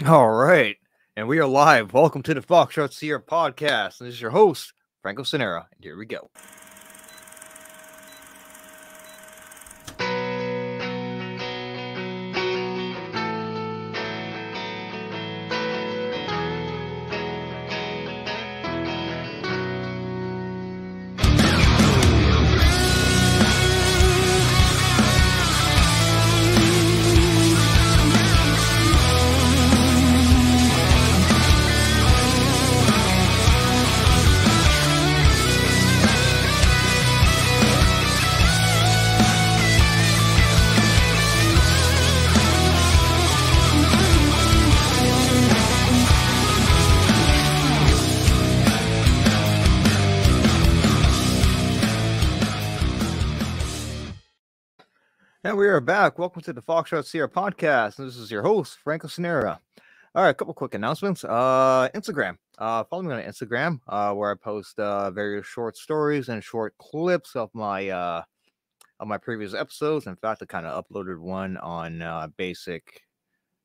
All right. And we are live. Welcome to the Foxtrot Sierra Podcast. And this is your host, Franco Sinera. And here we go. And we are back. Welcome to the Foxtrot Sierra Podcast. And this is your host, Franco Sinera. All right, a couple quick announcements. Instagram. Follow me on Instagram, where I post various short stories and short clips of my previous episodes. In fact, I kind of uploaded one on basic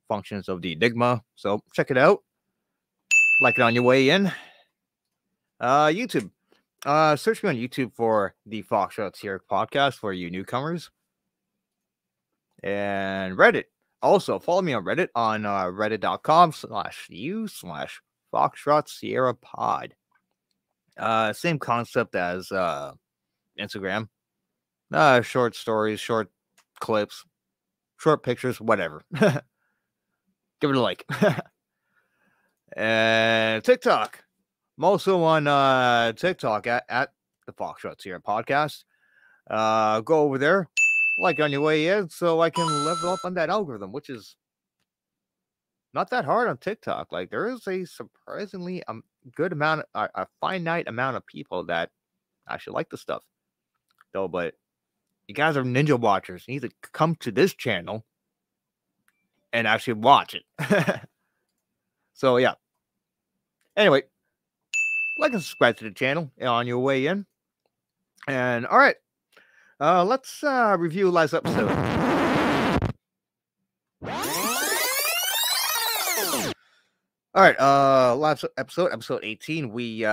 functions of the Enigma. So check it out. Like it on your way in. YouTube. Search me on YouTube for the Foxtrot Sierra Podcast for you newcomers. And Reddit. Also, follow me on Reddit on reddit.com/u/Foxtrot Sierra Pod. Same concept as Instagram. Short stories, short clips, short pictures, whatever. Give it a like. And TikTok. I'm also on TikTok at the Foxtrot Sierra Podcast. Go over there. Like on your way in, so I can level up on that algorithm, which is not that hard on TikTok. Like there is a surprisingly good amount, a finite amount of people that actually like the stuff, though. But you guys are ninja watchers. You need to come to this channel and actually watch it. So yeah. Anyway, like and subscribe to the channel on your way in. And all right. Let's review last episode. All right, last episode 18, we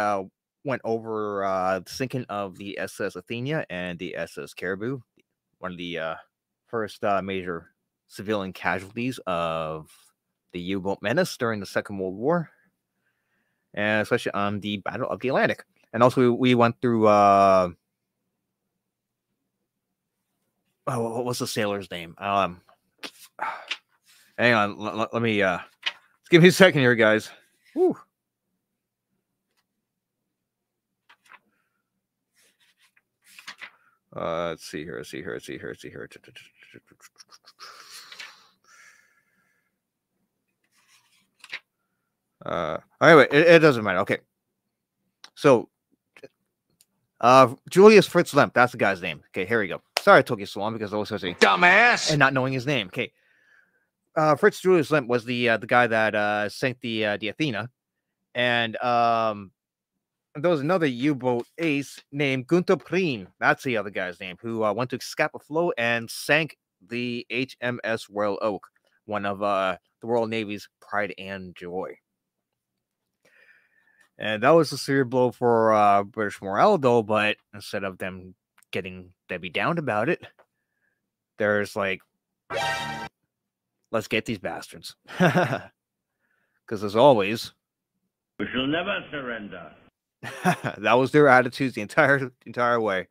went over the sinking of the SS Athenia and the SS Caribou, one of the first major civilian casualties of the U-boat menace during the Second World War, and especially on the Battle of the Atlantic. And also, we went through... what was the sailor's name? Hang on. Let me give me a second here, guys. Whew. Let's see here. Anyway, it doesn't matter. Okay. So, Julius Fritz Lemp, that's the guy's name. Okay, here we go. Sorry, I took you so long because I was saying dumbass and not knowing his name. Okay, Fritz Julius Lemp was the guy that sank the Athena, and there was another U-boat ace named Gunther Prien. That's the other guy's name who went to Scapa Flow and sank the HMS Royal Oak, one of the Royal Navy's pride and joy. And that was a severe blow for British morale, though. But instead of them getting Debbie down about it, there's like, let's get these bastards. Because as always, we shall never surrender. That was their attitudes the entire way.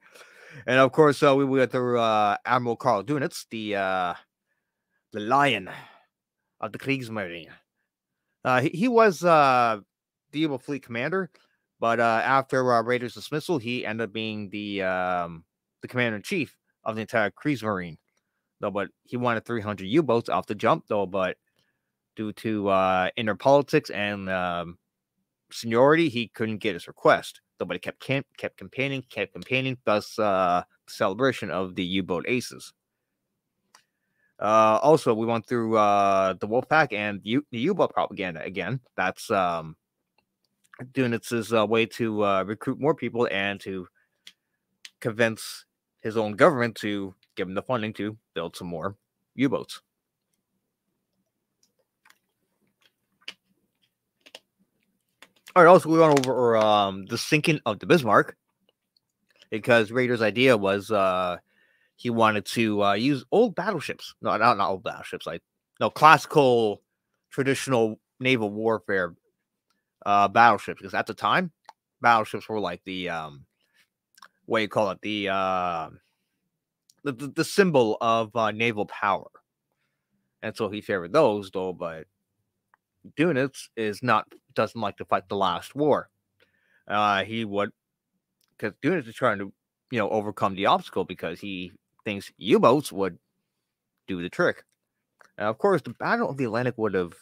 And of course, we went through Admiral Karl Dunitz, the lion of the Kriegsmarine. He was the U-boat fleet commander, but after Rader's dismissal, he ended up being the commander-in-chief of the entire Kriegsmarine. Though, but he wanted 300 U-boats off the jump, though, but due to inner politics and seniority, he couldn't get his request. Though, but he kept campaigning, thus the celebration of the U-boat aces. Also, we went through the Wolfpack and the U-boat propaganda again. That's Dunitz's way to recruit more people and to convince his own government to give him the funding to build some more U-boats. All right, also we went over the sinking of the Bismarck, because Rader's idea was he wanted to use old battleships. No, not old battleships, like classical, traditional naval warfare battleships. Because at the time, battleships were like the what do you call it? The symbol of naval power, and so he favored those, though. But Dönitz doesn't like to fight the last war. He would, because Dönitz is trying to overcome the obstacle, because he thinks U-boats would do the trick. Now, of course, the Battle of the Atlantic would have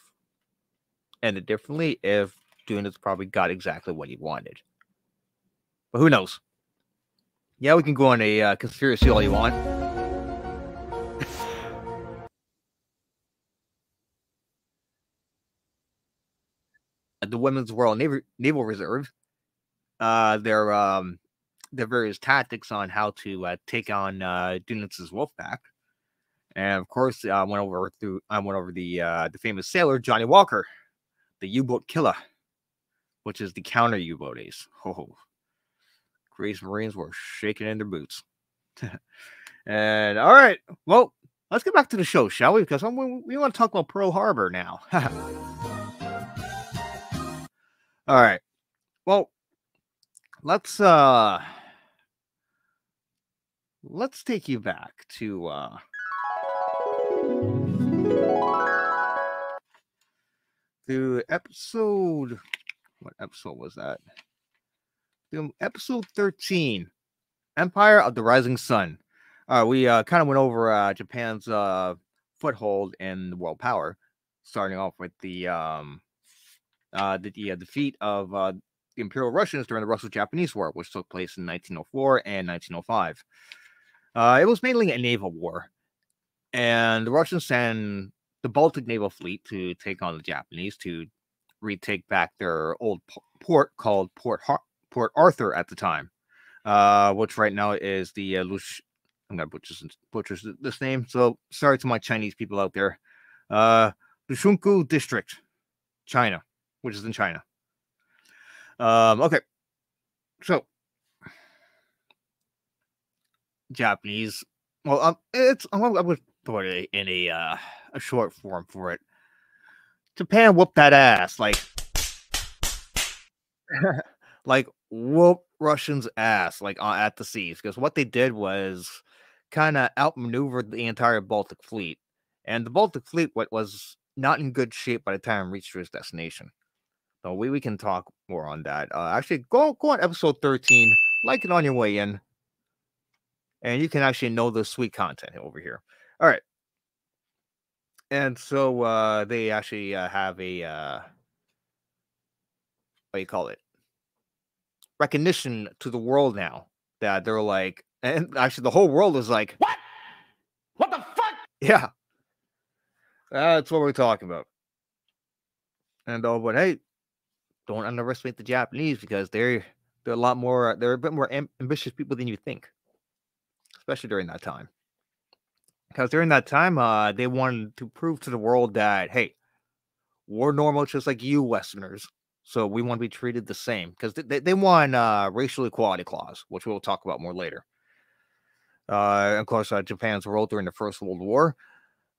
ended differently if Dönitz probably got exactly what he wanted. But who knows? Yeah, we can go on a conspiracy all you want. The Women's Royal Naval Reserve, their various tactics on how to take on Dönitz's Wolfpack, and of course, I went over the famous sailor Johnny Walker, the U-boat killer, which is the counter U-boat ace. Oh, Grace Marines were shaking in their boots. And all right, well, let's get back to the show, shall we? Because we want to talk about Pearl Harbor now. All right. Well, let's take you back to episode. What episode was that? Episode 13, Empire of the Rising Sun. We kind of went over Japan's foothold in the world power, starting off with the defeat of the Imperial Russians during the Russo-Japanese War, which took place in 1904 and 1905. It was mainly a naval war, and the Russians sent the Baltic Naval Fleet to take on the Japanese to retake back their old port called Port Arthur at the time, which right now is the I'm gonna butcher this name, so sorry to my Chinese people out there. Lushunku District, China, which is in China. Okay, so Japanese. Well, I would put it in a short form for it. Japan whooped that ass, like whoop Russians' ass, like at the seas, because what they did was kind of outmaneuvered the entire Baltic fleet, and the Baltic fleet was not in good shape by the time it reached its destination. So we can talk more on that. Actually, go on episode 13, like it on your way in, and you can actually know the sweet content over here. All right. And so they actually have a what do you call it? Recognition to the world now, that they're like, and actually the whole world is like, What? What the fuck? yeah, that's what we're talking about. And but hey, don't underestimate the Japanese, because they're a lot more, they're a bit more ambitious people than you think, especially during that time. Because during that time, they wanted to prove to the world that, hey, we're normal just like you Westerners, so we want to be treated the same. Because they won racial equality clause, which we'll talk about more later. Of course, Japan's role during the First World War.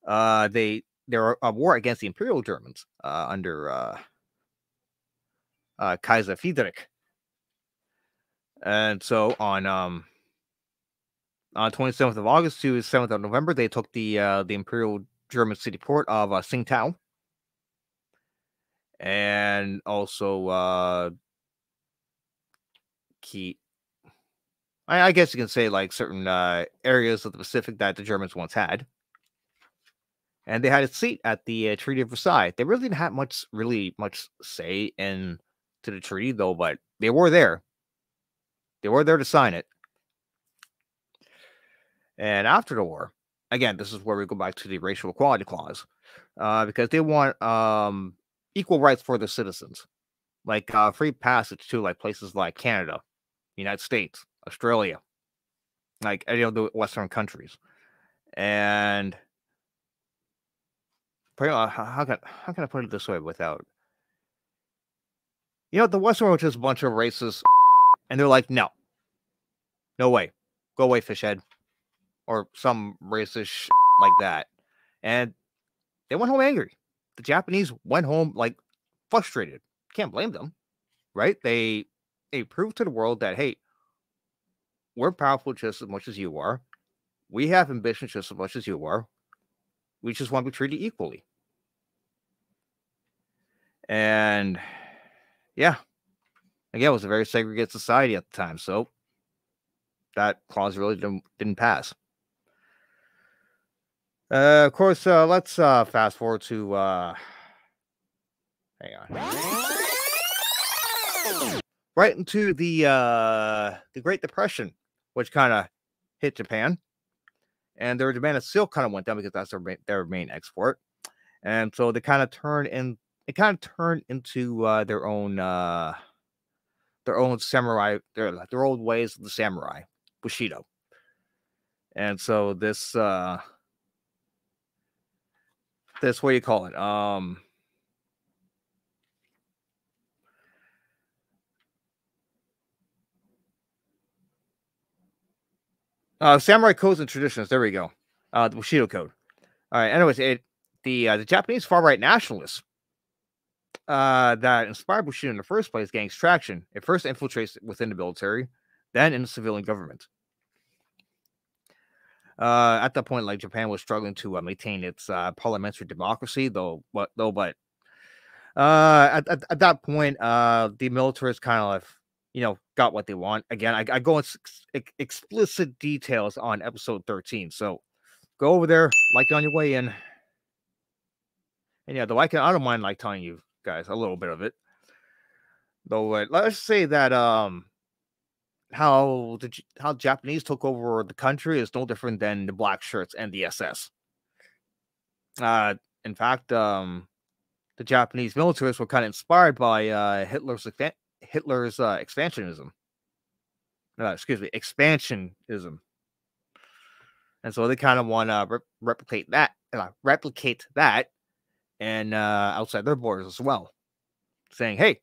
They were a war against the Imperial Germans under Kaiser Fedrich. And so on 27th of August to 7th of November, they took the Imperial German city port of Tsingtao. And also I guess you can say like certain areas of the Pacific that the Germans once had. And they had a seat at the Treaty of Versailles. They really didn't have much say in to the treaty, though, but they were there. They were there to sign it. And after the war, again, this is where we go back to the racial equality clause, because they want equal rights for their citizens, like free passage to like places like Canada, United States, Australia, like any of the Western countries. And how can I put it this way without The Western world is just a bunch of racists, and they're like, no way, go away, fishhead, or some racist like that. And they went home angry. The Japanese went home like frustrated. Can't blame them, right? They proved to the world that, hey, we're powerful just as much as you are. We have ambition just as much as you are. We just want to be treated equally. And yeah, again, it was a very segregated society at the time, so that clause really didn't pass. Of course, let's fast forward to hang on, right into the Great Depression, which kind of hit Japan, and their demand of silk kind of went down because that's their main export, and so they kind of turned into their own samurai, their old ways of the samurai, Bushido. And so this what do you call it? Samurai codes and traditions. There we go. The Bushido code. All right. Anyways, the Japanese far right nationalists that inspired Bushido in the first place gains traction. It first infiltrates within the military, then in the civilian government. At that point, like, Japan was struggling to maintain its parliamentary democracy, at that point, the militarists kind of got what they want. Again, I go into explicit details on episode 13, so go over there, like it on your way in. And yeah, though I don't mind like telling you guys a little bit of it. Though let's say that how Japanese took over the country is no different than the black shirts and the SS. In fact, the Japanese militarists were kind of inspired by Hitler's expansionism. Expansionism. And so they kind of want to replicate that, and outside their borders as well, saying, "Hey,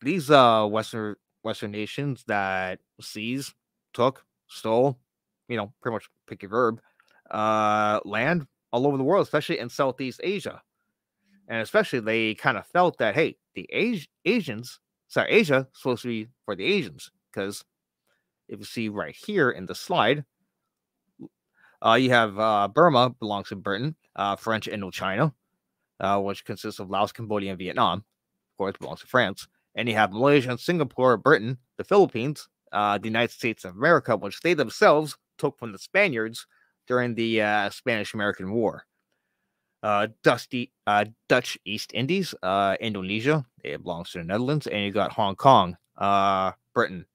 these Western nations that seized, took, stole, pretty much pick your verb, land all over the world, especially in Southeast Asia, and especially they kind of felt that, hey, the Asia is supposed to be for the Asians, because if you see right here in the slide, you have Burma belongs to Britain, French Indochina, which consists of Laos, Cambodia, and Vietnam, of course, belongs to France. And you have Malaysia and Singapore, Britain, the Philippines, the United States of America, which they themselves took from the Spaniards during the Spanish-American War. Dutch East Indies, Indonesia, it belongs to the Netherlands, and you got Hong Kong, Britain.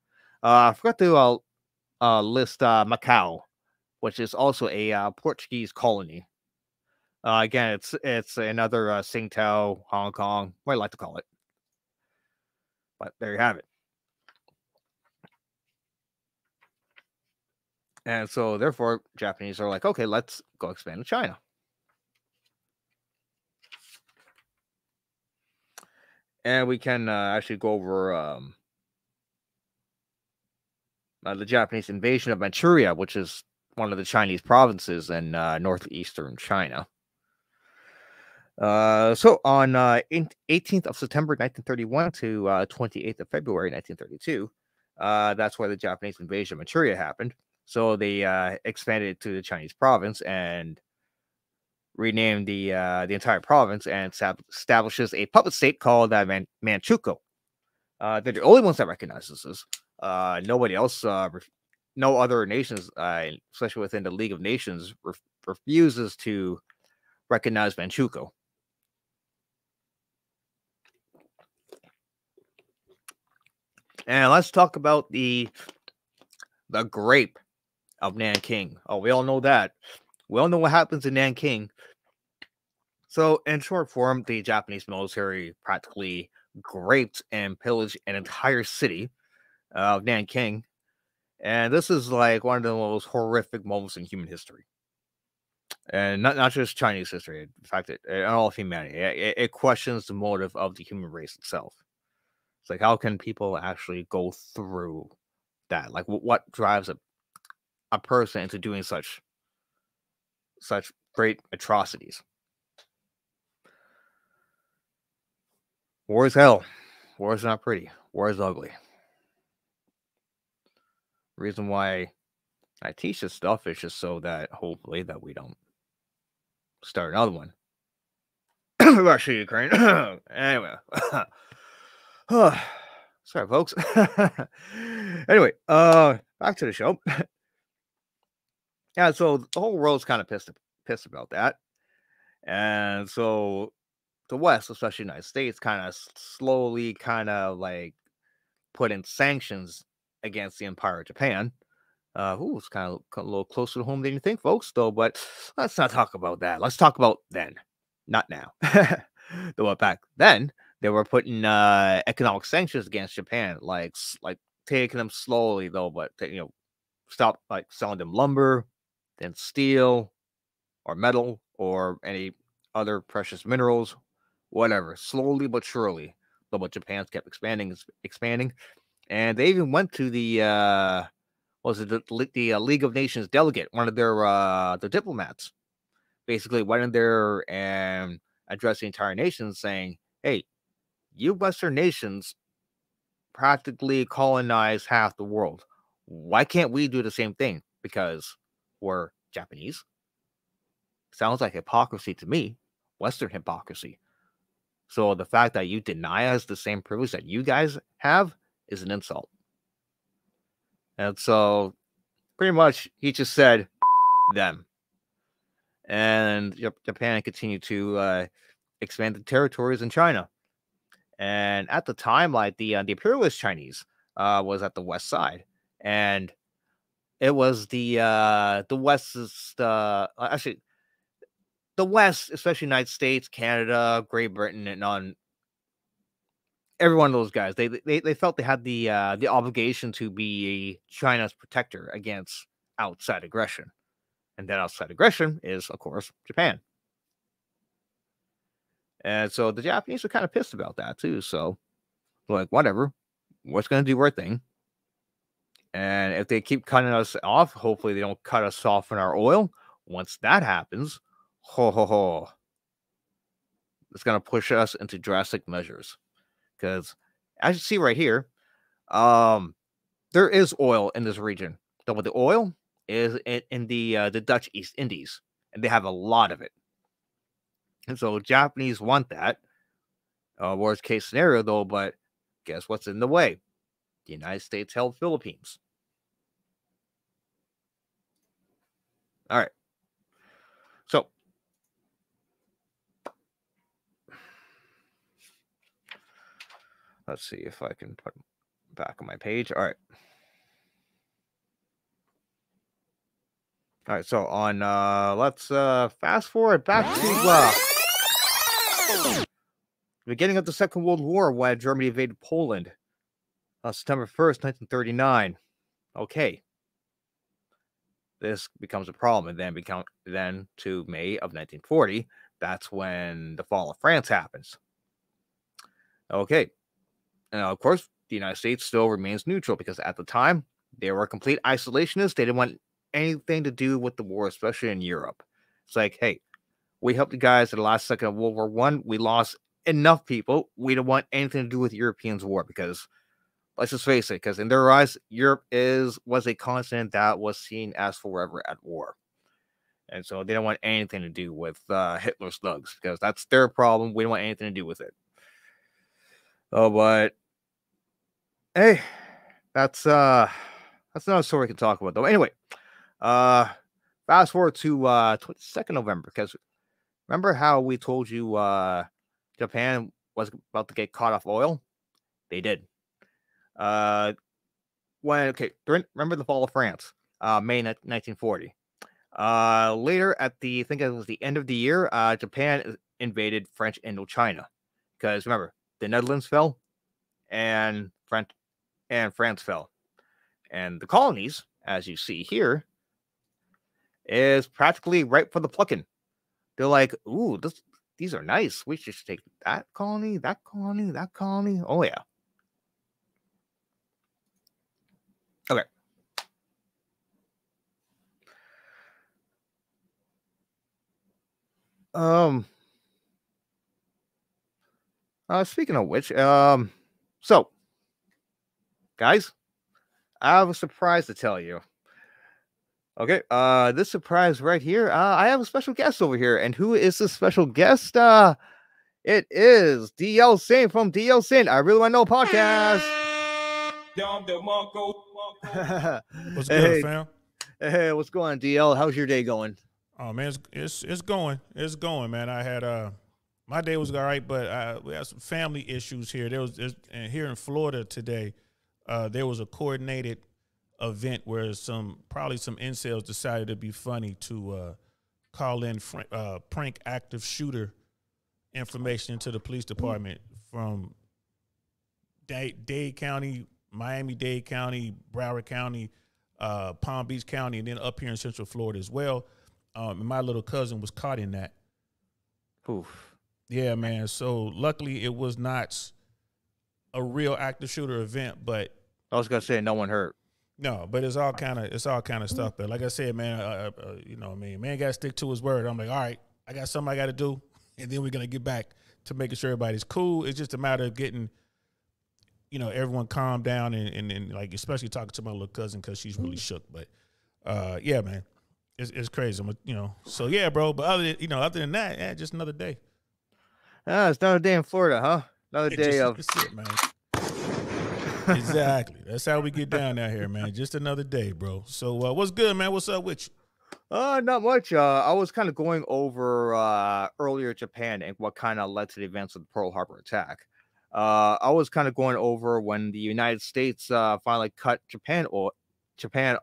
I forgot to list Macau, which is also a Portuguese colony. Again, it's another Tsingtao, Hong Kong, what I like to call it. But there you have it. And so, therefore, Japanese are like, okay, let's go expand to China. And we can actually go over the Japanese invasion of Manchuria, which is one of the Chinese provinces in northeastern China. So on 18th of September 1931 to 28th of February 1932, that's where the Japanese invasion of Manchuria happened. So they expanded to the Chinese province and renamed the entire province and establishes a puppet state called Manchukuo. They're the only ones that recognize this. Nobody else, no other nations, especially within the League of Nations, refuses to recognize Manchukuo. And let's talk about the grape of Nanking. Oh, we all know that. We all know what happens in Nanking. So, in short form, the Japanese military practically raped and pillaged an entire city of Nanking. And this is like one of the most horrific moments in human history. And not just Chinese history. In fact, in all of humanity. It questions the motive of the human race itself. It's like, how can people actually go through that? Like, what drives a person into doing such great atrocities? War is hell. War is not pretty. War is ugly. Reason why I teach this stuff is just so that hopefully that we don't start another one. Russia, Ukraine. Anyway. Sorry, folks. Anyway, back to the show. Yeah, so the whole world's kind of pissed about that. And so the West, especially the United States, kind of slowly like put in sanctions against the Empire of Japan. It's kind of a little closer to home than you think, folks, though. But let's not talk about that. Let's talk about then, not now. Though back then, they were putting economic sanctions against Japan, like taking them slowly, though, but stop like selling them lumber, then steel, or metal, or any other precious minerals, whatever. Slowly but surely, but Japan kept expanding, and they even went to the League of Nations delegate, one of their diplomats, basically went in there and addressed the entire nation, saying, "Hey, you Western nations practically colonize half the world. Why can't we do the same thing? Because we're Japanese." Sounds like hypocrisy to me, Western hypocrisy. So the fact that you deny us the same privilege that you guys have is an insult. And so pretty much he just said them. And Japan continued to expand the territories in China. And at the time, like the imperialist Chinese was at the west side, and it was the West's actually the West, especially United States, Canada, Great Britain, and on every one of those guys, they felt they had the obligation to be China's protector against outside aggression, and that outside aggression is, of course, Japan. And so the Japanese were kind of pissed about that too. So, like, whatever, we're going to do our thing. And if they keep cutting us off, hopefully they don't cut us off in our oil. Once that happens, it's going to push us into drastic measures. Because as you see right here, there is oil in this region. But the oil is in the Dutch East Indies, and they have a lot of it. And so Japanese want that. Worst case scenario, though, but guess what's in the way? The United States held Philippines. All right. So let's see if I can put back on my page. All right. All right. So on, let's fast forward back to the beginning of the Second World War when Germany invaded Poland on September 1st, 1939. Okay. This becomes a problem, and then to May of 1940, that's when the fall of France happens. Okay. And of course, the United States still remains neutral because at the time, they were complete isolationists. They didn't want anything to do with the war, especially in Europe. It's like, hey, we helped you guys at the last second of World War I. We lost enough people. We don't want anything to do with Europeans' war because, let's just face it, because in their eyes, Europe was a continent that was seen as forever at war. And so they don't want anything to do with Hitler's thugs because that's their problem. We don't want anything to do with it. Oh, but hey, that's another story we can talk about though. Anyway, fast forward to 22nd November, because remember how we told you Japan was about to get caught off oil? They did. Remember the fall of France, May 1940. Later I think it was the end of the year, Japan invaded French Indochina, because remember the Netherlands fell, and France fell, and the colonies, as you see here, is practically ripe for the plucking. They're like, ooh, these are nice. We should take that colony, that colony, that colony. Oh yeah. Speaking of which, so guys, I have a surprise to tell you. Okay, this surprise right here, I have a special guest over here, and who is this special guest? It is DL Saint from DL Saint. I really want to know podcast. What's good, fam? Hey, what's going on, DL? How's your day going? Oh man, it's going, man. I had my day was all right, but we had some family issues here. And here in Florida today, there was a coordinated event where probably some incels decided to be funny to call in prank active shooter information into the police department from Dade County, Miami-Dade County, Broward County, Palm Beach County, and then up here in Central Florida as well. And my little cousin was caught in that. Oof. Yeah, man. So luckily it was not a real active shooter event, but I was gonna say no one hurt. No, but it's all kind of stuff. But like I said, man, you know what I mean? Man got to stick to his word. I'm like, all right, I got something I got to do, and then we're going to get back to making sure everybody's cool. It's just a matter of getting, everyone calmed down and like, especially talking to my little cousin because she's really shook. But, yeah, man, it's crazy. So, yeah, bro. But other than that, just another day. It's another day in Florida, huh? Another day of... That's it, man. Exactly. That's how we get down out here, man. Just another day, bro. So what's good, man? What's up with you? Not much. I was kind of going over earlier Japan and what kind of led to the events of the Pearl Harbor attack. I was kind of going over when the United States finally cut Japan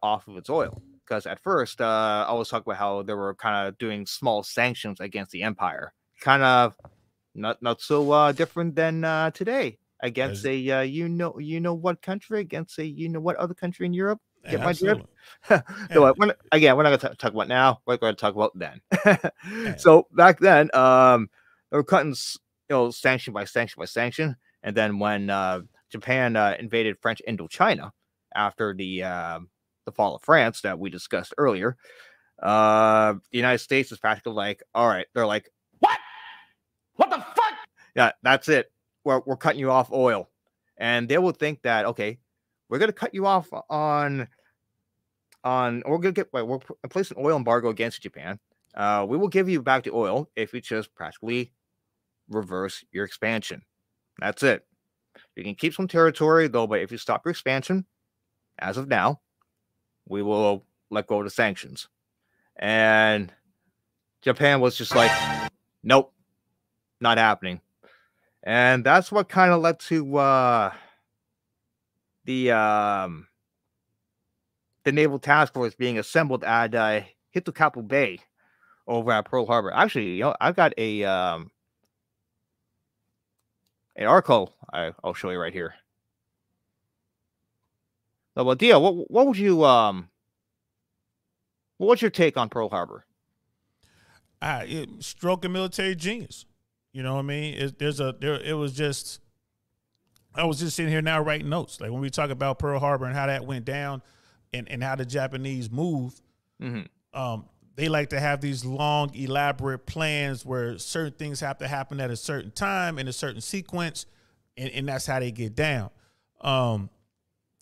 off of its oil. Because at first, I was talking about how they were kind of doing small sanctions against the empire. Kind of not so different than today. Against a you know what country, against a what other country in Europe. Get my drift? So we're not going to talk about now. We're going to talk about then. So back then, they were cutting sanction by sanction by sanction, and then when Japan invaded French Indochina after the fall of France that we discussed earlier, the United States is practically like, all right, they're like, What the fuck? Yeah, that's it. We're cutting you off oil. And they will think that, okay, we're going to cut you off we're going to we're placing an oil embargo against Japan. We will give you back the oil if you just practically reverse your expansion. That's it. You can keep some territory, though, but if you stop your expansion, as of now, we will let go of the sanctions. And Japan was just like, nope, not happening. And that's what kind of led to the naval task force being assembled at Hitokappu Bay over at Pearl Harbor. Actually, I've got an article I'll show you right here. So, well, Dio, what would you what's your take on Pearl Harbor? Stroke of military genius. You know what I mean? I was just sitting here now writing notes. Like when we talk about Pearl Harbor and how that went down and how the Japanese move, they like to have these long, elaborate plans where certain things have to happen at a certain time in a certain sequence, and that's how they get down. And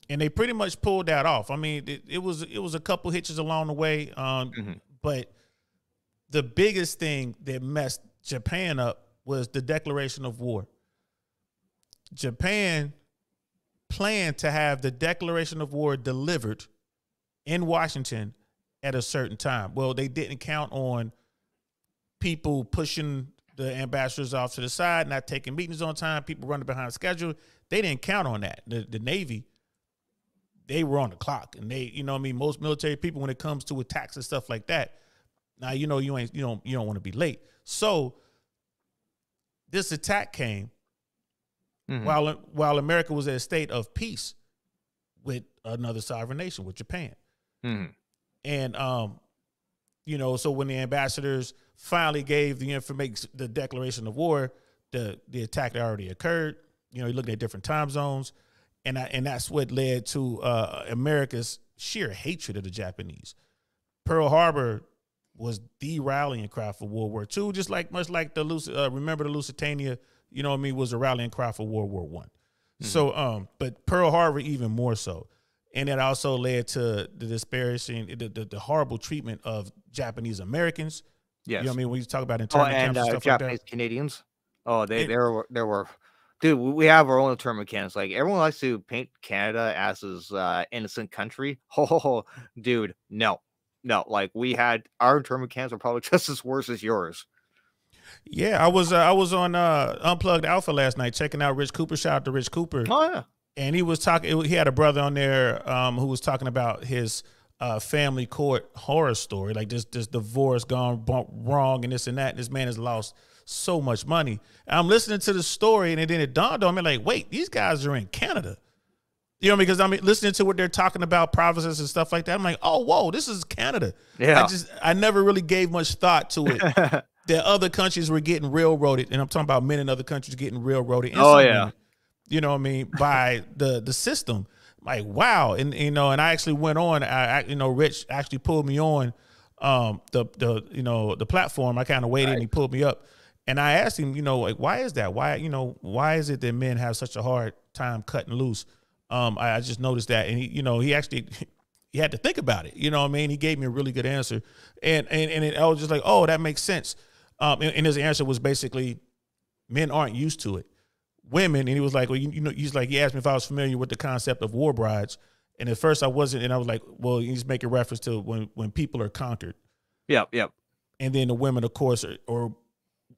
they pretty much pulled that off. I mean, it was a couple hitches along the way, but the biggest thing that messed Japan up was the declaration of war. Japan planned to have the declaration of war delivered in Washington at a certain time. Well, they didn't count on people pushing the ambassadors off to the side, not taking meetings on time, people running behind schedule. They didn't count on that. The Navy, they were on the clock, and they, most military people, when it comes to attacks and stuff like that, now you don't want to be late. So this attack came while America was at a state of peace with another sovereign nation, with Japan. And so when the ambassadors finally gave the information, the declaration of war, the attack had already occurred. You're looking at different time zones, and that's what led to America's sheer hatred of the Japanese. Pearl Harbor was the rallying cry for World War II, just like much like the remember the Lusitania, you know what I mean, was a rallying cry for World War I. So, but Pearl Harbor even more so. And that also led to the disparaging, the horrible treatment of Japanese Americans. Yes. You know what I mean? When you talk about internment camps and stuff Japanese like that. Canadians. Oh, there were, dude, we have our own internment camps. Like, everyone likes to paint Canada as this innocent country. Oh, dude, no. Like, we had our internment camps are probably just as worse as yours. Yeah, I was on Unplugged Alpha last night checking out Rich Cooper. Shout out to Rich Cooper. Oh yeah. And he was talking. He had a brother on there who was talking about his family court horror story, like this divorce gone wrong and this and that. And this man has lost so much money. And I'm listening to the story, and then it dawned on me, like, wait, these guys are in Canada. You know, because I'm listening to what they're talking about, provinces and stuff like that. I'm like, oh, whoa, this is Canada. Yeah. I never really gave much thought to it. That other countries were getting railroaded, and I'm talking about men in other countries getting railroaded. Oh yeah, women, you know what I mean, by the system. Like, wow, and you know, and I actually went on. Rich actually pulled me on the platform. I kind of waited, and he pulled me up, and I asked him, you know, like, why is that? Why is it that men have such a hard time cutting loose? I just noticed that, and he actually. He had to think about it, you know what I mean? He gave me a really good answer, and I was just like, oh, that makes sense. And his answer was basically, men aren't used to it. Women, and he was like, well, he's like, he asked me if I was familiar with the concept of war brides, and at first I wasn't, and I was like, well, he's making reference to when people are conquered. Yep. And then the women, of course, are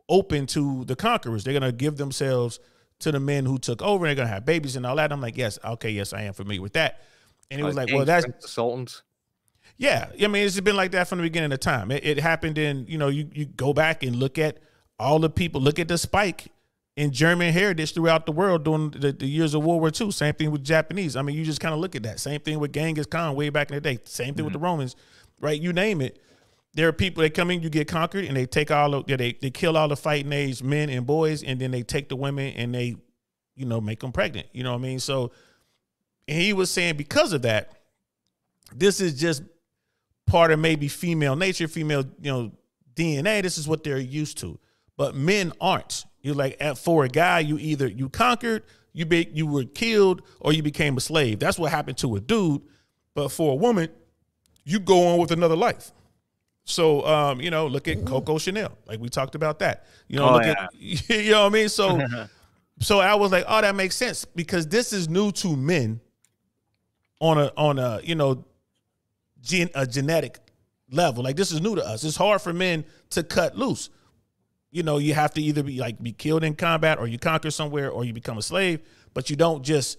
open to the conquerors. They're gonna give themselves to the men who took over. And they're gonna have babies and all that. And I'm like, yes, I am familiar with that. And he was like, well, that's the Sultans. Yeah. I mean, it's been like that from the beginning of time. It happened in, you go back and look at all the people, look at the spike in German heritage throughout the world during the years of World War II. Same thing with Japanese. I mean, you just kind of look at that. Same thing with Genghis Khan way back in the day. Same thing with the Romans, right? You name it. There are people that come in, you get conquered, and they take they kill all the fighting age men and boys, and then they take the women and they, make them pregnant. You know what I mean? So, and he was saying because of that, this is just part of maybe female nature, female, DNA. This is what they're used to. But men aren't. You're like, for a guy, you conquered, you were killed, or you became a slave. That's what happened to a dude. But for a woman, you go on with another life. So, look at Coco Chanel. Like we talked about that. You know what I mean? So, so I was like, oh, that makes sense because this is new to men on a genetic level. Like this is new to us. It's hard for men to cut loose. You have to either be killed in combat, or you conquer somewhere, or you become a slave. But you don't just,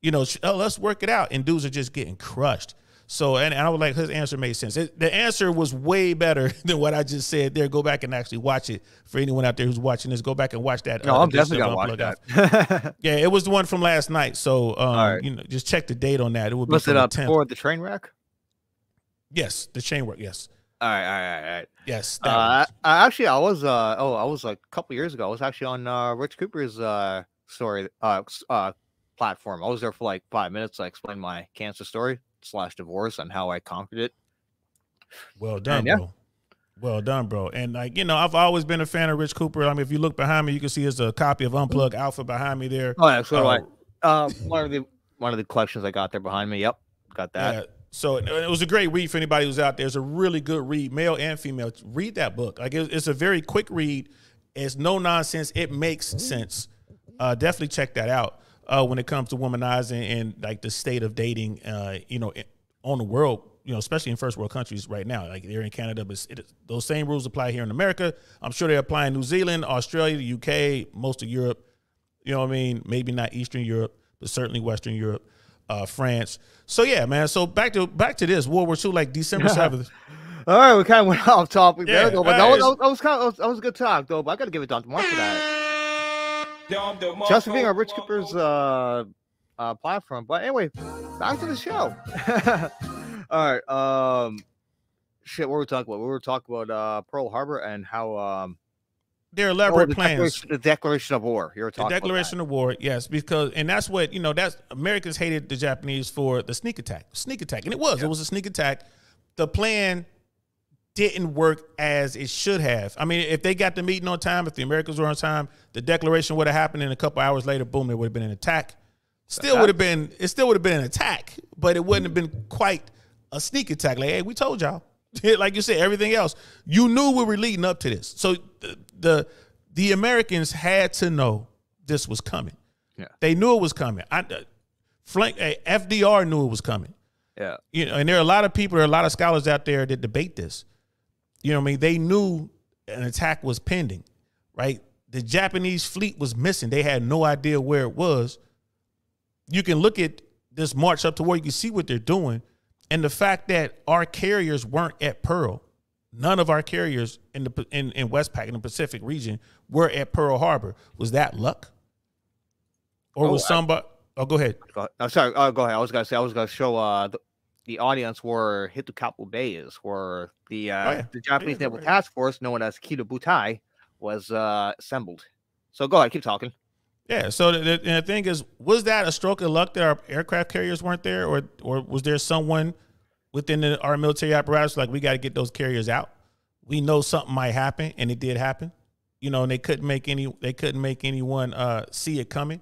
let's work it out. And dudes are just getting crushed. So, and I was like, his answer made sense. The answer was way better than what I just said there. Go back and actually watch it. For anyone out there who's watching this, go back and watch that. No, I'm definitely going to watch that. Yeah, it was the one from last night. So, just check the date on that. It would be was it up for the train wreck? Yes, the train wreck. Yes. All right. Yes. I was like a couple years ago. I was actually on Rich Cooper's story platform. I was there for like 5 minutes. I explained my cancer story / divorce and how I conquered it. Well done, bro. Well done, bro. And I've always been a fan of Rich Cooper. I mean, if you look behind me, you can see there's a copy of Unplugged Alpha behind me there. Oh yeah, so one of the collections I got there behind me. Yep, got that. Yeah. So it was a great read for anybody who's out there. It's a really good read, male and female. Read that book. Like it's a very quick read. It's no nonsense. It makes sense. Definitely check that out. When it comes to womanizing and like the state of dating, on the world, especially in first world countries right now, like they're in Canada, but those same rules apply here in America. I'm sure they apply in New Zealand, Australia, the UK, most of Europe. You know what I mean? Maybe not Eastern Europe, but certainly Western Europe, France. So yeah, man. So back to this World War II, like December 7th. All right, we kind of went off topic there, though, but that was a good talk, though. But I got to give it down to Mark for that. Just for being on Rich Cooper's platform. But anyway, back to the show. All right. What were we talking about? We were talking about Pearl Harbor and how their elaborate plans. The Declaration of War. You were talking the Declaration of War, yes, because that's what that's Americans hated the Japanese for the sneak attack. And it was a sneak attack. The plan didn't work as it should have. I mean, if they got the meeting on time, if the Americans were on time, the declaration would have happened, and a couple hours later, boom, it would have been an attack. It still would have been an attack, but it wouldn't have been quite a sneak attack. Like, hey, we told y'all. Like you said, everything else, you knew we were leading up to this. So the Americans had to know this was coming. Yeah. They knew it was coming. FDR knew it was coming. Yeah. You know, and there are a lot of people, there are a lot of scholars out there that debate this. You know what I mean? They knew an attack was pending, right? The Japanese fleet was missing. They had no idea where it was. You can look at this march up to where you can see what they're doing. And the fact that our carriers weren't at Pearl, none of our carriers in Westpac in the Pacific region were at Pearl Harbor. Was that luck? Or was somebody? Go ahead. I'm sorry. Go ahead. I was gonna show the audience where Hitokappu Bay is, where the Japanese Naval Task Force, known as Kita Butai, was assembled. So go ahead, keep talking. Yeah. So the thing is, was that a stroke of luck that our aircraft carriers weren't there, or was there someone within our military apparatus like, we got to get those carriers out? We know something might happen, and it did happen. You know, and they couldn't make anyone see it coming.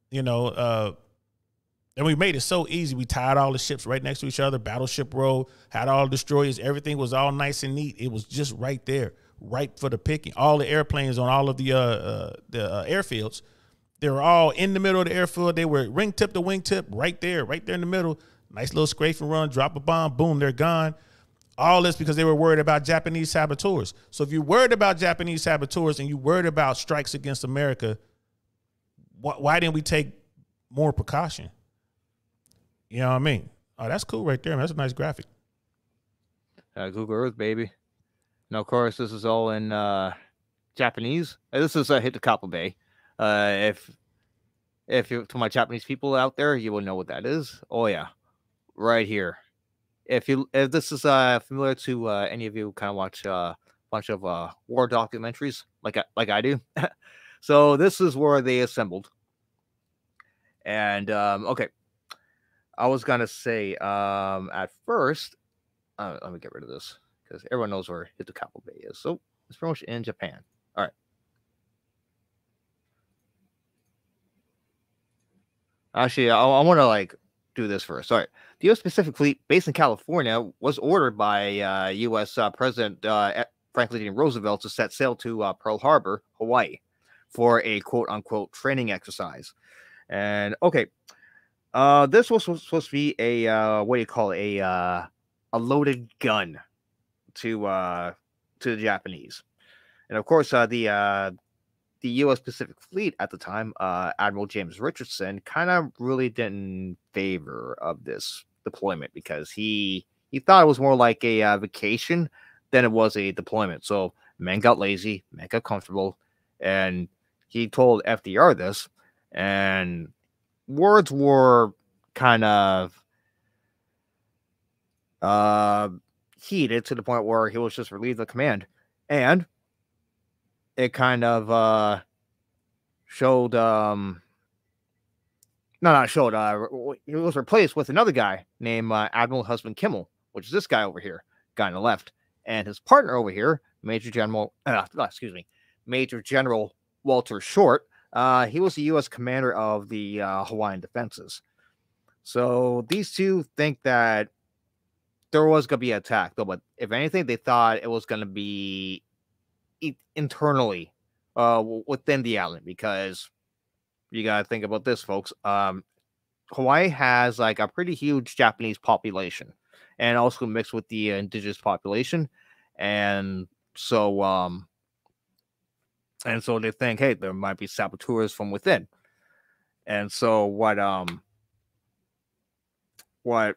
You know, and we made it so easy. We tied all the ships right next to each other, battleship row, had all the destroyers. Everything was all nice and neat. It was just right there, right for the picking. All the airplanes on all of the airfields, they were all in the middle of the airfield. They were wingtip to wingtip, right there in the middle. Nice little scrape and run, drop a bomb, boom, they're gone. All this because they were worried about Japanese saboteurs. So if you're worried about Japanese saboteurs and you're worried about strikes against America, why didn't we take more precaution? You know what I mean? Oh, that's cool right there, man. That's a nice graphic. Google Earth, baby. Now, of course, this is all in Japanese. This is Hitokappu Bay. If you're to my Japanese people out there, you will know what that is. Oh yeah, right here. If this is familiar to any of you who kind of watch a bunch of war documentaries like I do, so this is where they assembled. And okay, I was gonna say at first, let me get rid of this because everyone knows where Hitokappu Bay is. So it's pretty much in Japan. All right. Actually, I want to do this first. Sorry. The U.S. Pacific Fleet, based in California, was ordered by U.S. President Franklin D. Roosevelt to set sail to Pearl Harbor, Hawaii, for a quote-unquote training exercise. And okay, this was supposed to be a what do you call it? A loaded gun to the Japanese, and of course the U.S. Pacific Fleet at the time, Admiral James Richardson, kind of really didn't favor of this deployment because he thought it was more like a vacation than it was a deployment. So men got lazy, men got comfortable, and he told FDR this, and words were kind of heated to the point where he was just relieved of command, and it kind of showed he was replaced with another guy named Admiral Husband Kimmel, which is this guy over here, guy on the left, and his partner over here, Major General Walter Short. He was the U.S. commander of the Hawaiian defenses. So these two think that there was going to be an attack, though, but if anything, they thought it was going to be internally within the island, because you got to think about this, folks. Hawaii has a pretty huge Japanese population, and also mixed with the indigenous population, and so they think, hey, there might be saboteurs from within. And so what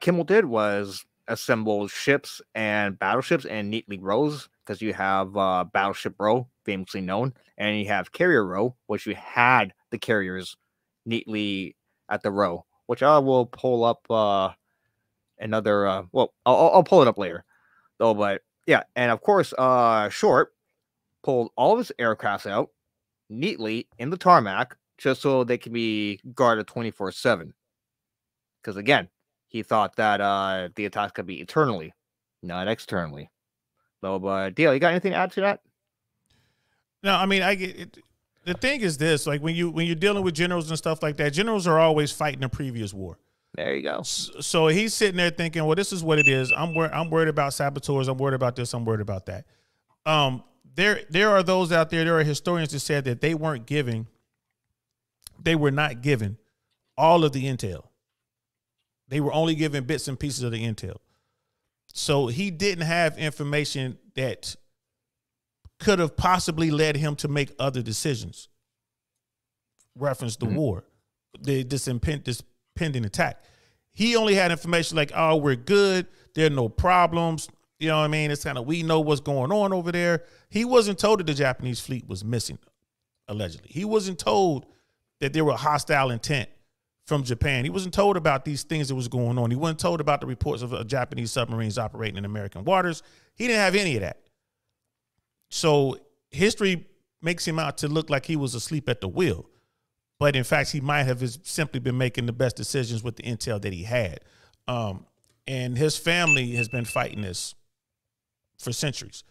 Kimmel did was assemble ships and battleships in neatly rows, because you have battleship row, famously known, and you have carrier row, which you had the carriers neatly at the row, which I will pull up another I'll pull it up later though. But yeah, and of course Short pulled all of his aircrafts out neatly in the tarmac just so they can be guarded 24/7, because again, he thought that the attacks could be eternally not externally. So, but Dale, you got anything to add to that? No, I mean, I get it. The thing is this, like when you're dealing with generals and stuff like that, generals are always fighting a previous war. There you go. So he's sitting there thinking, well, this is what it is. I'm worried about saboteurs. I'm worried about this. I'm worried about that. There are those out there. There are historians that said that they were not given all of the intel. They were only given bits and pieces of the intel. So he didn't have information that could have possibly led him to make other decisions. Reference the war, this pending attack. He only had information like, oh, we're good. There are no problems. You know what I mean? It's kind of, we know what's going on over there. He wasn't told that the Japanese fleet was missing, allegedly. He wasn't told that there were hostile intent from Japan. He wasn't told about these things that was going on. He wasn't told about the reports of Japanese submarines operating in American waters. He didn't have any of that. So history makes him out to look like he was asleep at the wheel. But in fact, he might have simply been making the best decisions with the intel that he had. And his family has been fighting this for centuries,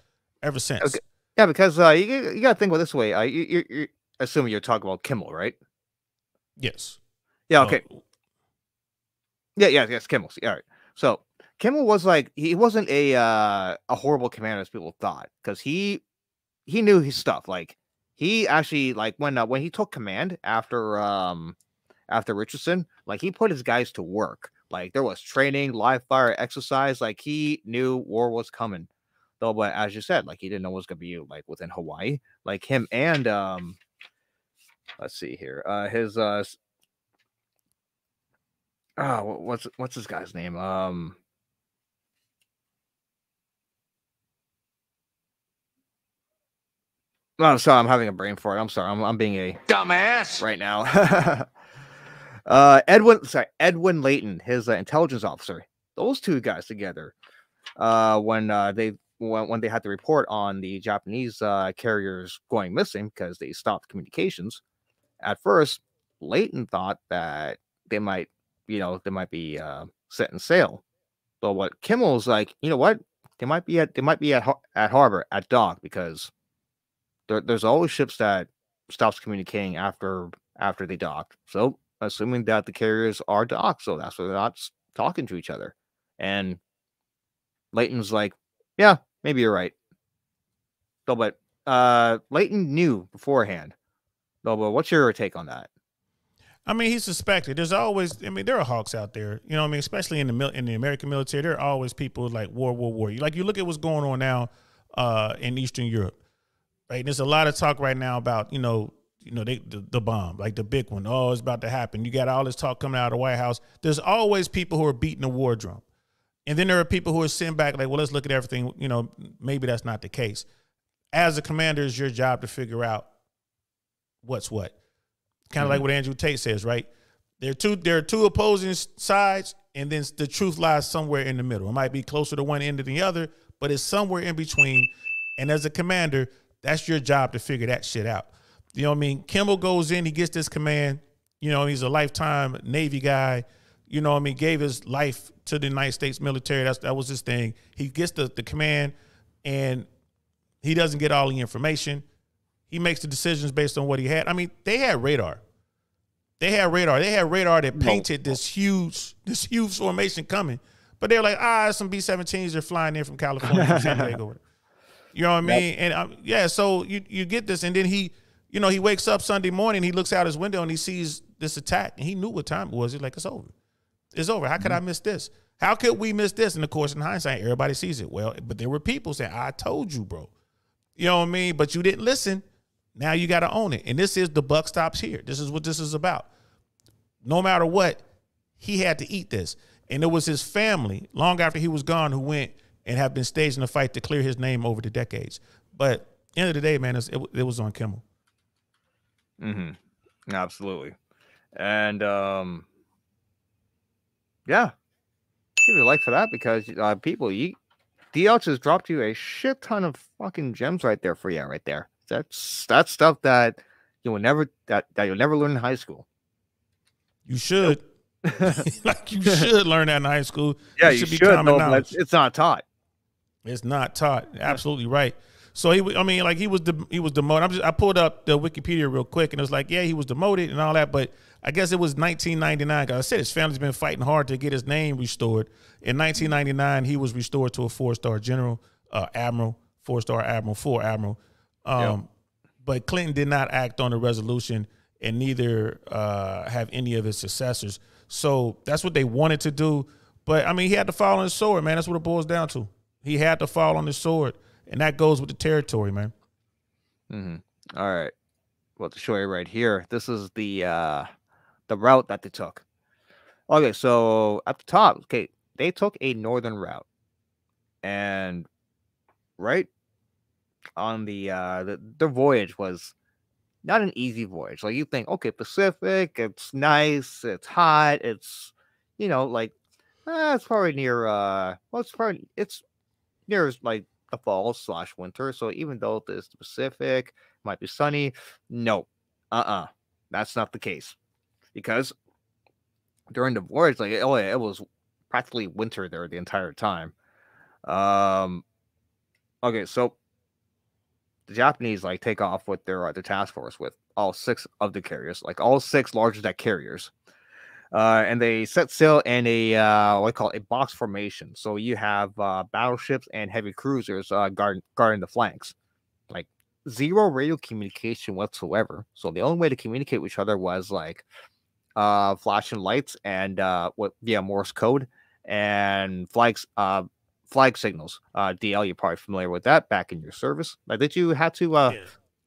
ever since. Okay. Yeah, because you got to think about it this way. You're assuming you're talking about Kimmel, right? Yes. Yeah, okay. Yes, Kimmel. All right. So Kimmel was like, he wasn't a horrible commander as people thought, because he knew his stuff. Like, he actually, like, when he took command after Richardson, like, he put his guys to work. Like, there was training, live fire exercise. Like, he knew war was coming. Though, but as you said, like, he didn't know what was gonna be like within Hawaii. Like him and let's see here, what's his guy's name? Oh, sorry, I'm having a brain fart. I'm sorry, I'm being a dumbass right now. Edwin Layton, his intelligence officer. Those two guys together, when they had to report on the Japanese carriers going missing because they stopped communications. At first, Layton thought that they might be setting sail. But what Kimmel's like, you know what? They might be at harbor at dock, because there's always ships that stops communicating after they dock. So assuming that the carriers are docked, so that's why they're not talking to each other. And Layton's like, yeah, maybe you're right. So, but Layton knew beforehand. So, but what's your take on that? I mean, he's suspected. There's always, I mean, there are hawks out there. You know what I mean? Especially in the American military, there are always people like war. Like, you look at what's going on now in Eastern Europe, right? And there's a lot of talk right now about, the bomb, like the big one. Oh, it's about to happen. You got all this talk coming out of the White House. There's always people who are beating the war drum. And then there are people who are sitting back like, well, let's look at everything. Maybe that's not the case. As a commander, it's your job to figure out what's what. Kind of like what Andrew Tate says, right? There are two opposing sides, and then the truth lies somewhere in the middle. It might be closer to one end than the other, but it's somewhere in between. And as a commander, that's your job to figure that shit out. You know what I mean? Kimmel goes in, he gets this command. He's a lifetime Navy guy. You know what I mean? Gave his life to the United States military. That was his thing. He gets the command, and he doesn't get all the information. He makes the decisions based on what he had. I mean, they had radar. They had radar that painted this huge formation coming. But they're like, it's some B-17s. They're flying in from California, from San Diego. You know what I mean? And so you get this, and then he wakes up Sunday morning. He looks out his window and he sees this attack, and he knew what time it was. He's like, it's over. It's over. How could I miss this? How could we miss this? And of course, in hindsight, everybody sees it. Well, but there were people saying, I told you, bro. You know what I mean? But you didn't listen. Now you got to own it. And this is the buck stops here. This is what this is about. No matter what, he had to eat this. And it was his family, long after he was gone, who went and have been staging a fight to clear his name over the decades. But at the end of the day, man, it was on Kimmel. Mm-hmm. Absolutely. And yeah, give you a like for that, because people, DL just dropped you a shit ton of fucking gems right there for you, right there. That's stuff that you'll never learn in high school. You should. Like, you should learn that in high school. Yeah, you should know, but it's not taught. It's not taught. Absolutely right. So he was demoted. I pulled up the Wikipedia real quick, and it was like, yeah, he was demoted and all that, but I guess it was 1999. Cause I said his family's been fighting hard to get his name restored. In 1999, he was restored to a 4-star general, admiral, 4-star admiral, full admiral. But Clinton did not act on the resolution, and neither have any of his successors. So that's what they wanted to do. But I mean, he had to fall on his sword, man. That's what it boils down to. He had to fall on his sword. And that goes with the territory, man. Mm-hmm. All right. Well, to show you right here, this is the route that they took. Okay, so at the top, okay, they took a northern route, and right on the voyage was not an easy voyage. Like you think, okay, Pacific, it's nice, it's hot, it's like it's probably near it's near like the fall / winter. So even though this the Pacific might be sunny, no, that's not the case, because during the voyage, like it was practically winter there the entire time. Okay, so the Japanese like take off with their task force with all 6 of the carriers, like all 6 larger deck carriers. And they set sail in a what I call a box formation. So you have battleships and heavy cruisers guarding the flanks. Like 0 radio communication whatsoever. So the only way to communicate with each other was like flashing lights and via Morse code and flag signals. DL, you're probably familiar with that back in your service. Like did you have to?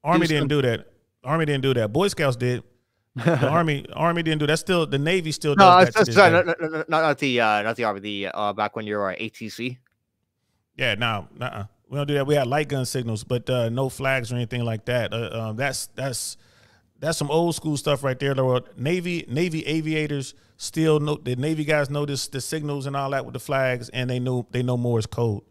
Army didn't do that. Army didn't do that. Boy Scouts did. The army didn't do that. Still, the Navy still does that. No, not the Army. The back when you were ATC. Yeah, no, we don't do that. We had light gun signals, but no flags or anything like that. That's some old school stuff right there. The Navy aviators still know. The Navy guys know the signals and all that with the flags, and they know Morse code.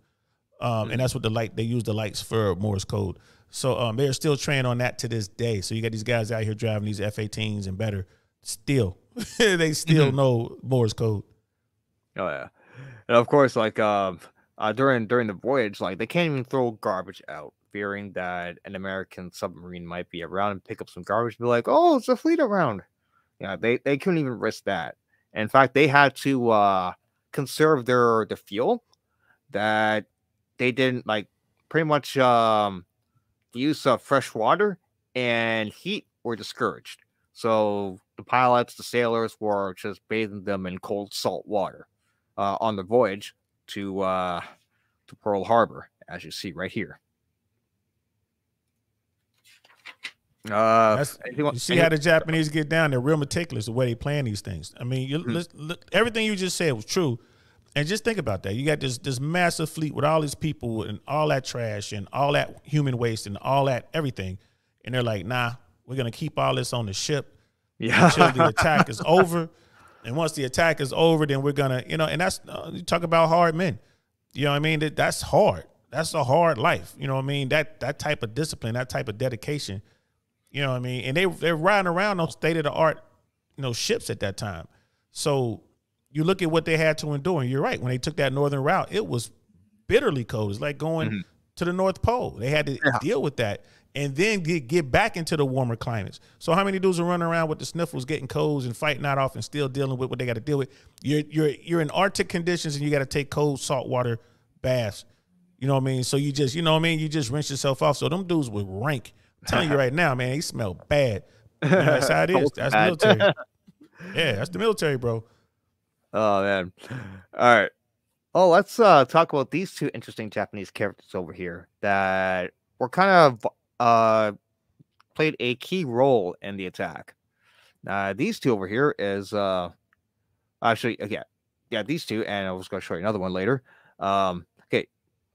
And that's what they use the lights for Morse code. So they're still trained on that to this day. So you got these guys out here driving these F-18s and better. Still, they still know Morse code. Oh yeah, and of course, like during the voyage, like they can't even throw garbage out, fearing that an American submarine might be around and pick up some garbage and be like, "Oh, it's a fleet around." Yeah, they couldn't even risk that. In fact, they had to conserve their fuel. That they didn't like pretty much the use of fresh water and heat were discouraged. So the pilots, the sailors were just bathing them in cold salt water on the voyage to Pearl Harbor, as you see right here. You see how the Japanese get down? They're real meticulous the way they plan these things. I mean, everything you just said was true. And just think about that. You got this massive fleet with all these people and all that trash and all that human waste and all that everything. And they're like, nah, we're going to keep all this on the ship until the attack is over. And once the attack is over, then we're going to, and that's, you talk about hard men. You know what I mean? That's hard. That's a hard life. You know what I mean? That type of discipline, that type of dedication, you know what I mean? And they're riding around on state-of-the-art, ships at that time. So you look at what they had to endure, and you're right. When they took that northern route, it was bitterly cold. It's like going to the North Pole. They had to deal with that and then get back into the warmer climates. So how many dudes are running around with the sniffles, getting colds and fighting that off and still dealing with what they got to deal with? You're in Arctic conditions, and you got to take cold saltwater baths. You know what I mean? So you just, you just rinse yourself off. So them dudes would rank. I'm telling you right now, man, they smell bad. That's how it is. That's military. Yeah, that's the military, bro. Oh man! All right. Oh, let's talk about these 2 interesting Japanese characters over here that were kind of played a key role in the attack. These 2 over here is actually these 2, and I was going to show you another one later. Okay,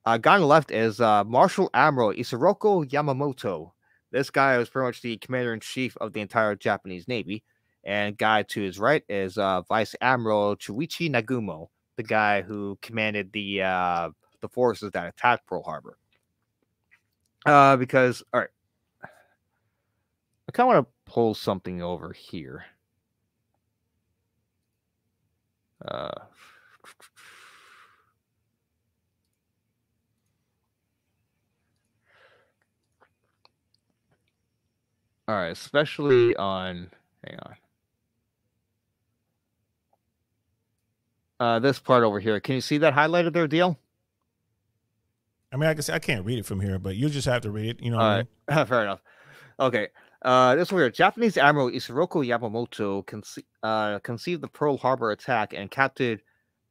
guy on the left is Marshal Admiral Isoroku Yamamoto. This guy was pretty much the commander-in-chief of the entire Japanese Navy. And guy to his right is Vice Admiral Chuichi Nagumo, the guy who commanded the forces that attacked Pearl Harbor. Because, all right, I kind of want to pull something over here. All right, especially on. Hang on. This part over here. Can you see that highlighted there, Deal? I mean, I can't read it from here, but you just have to read it. You know what All I mean? right, fair enough. Okay. This one here. Japanese Admiral Isoroku Yamamoto conceived the Pearl Harbor attack and Captain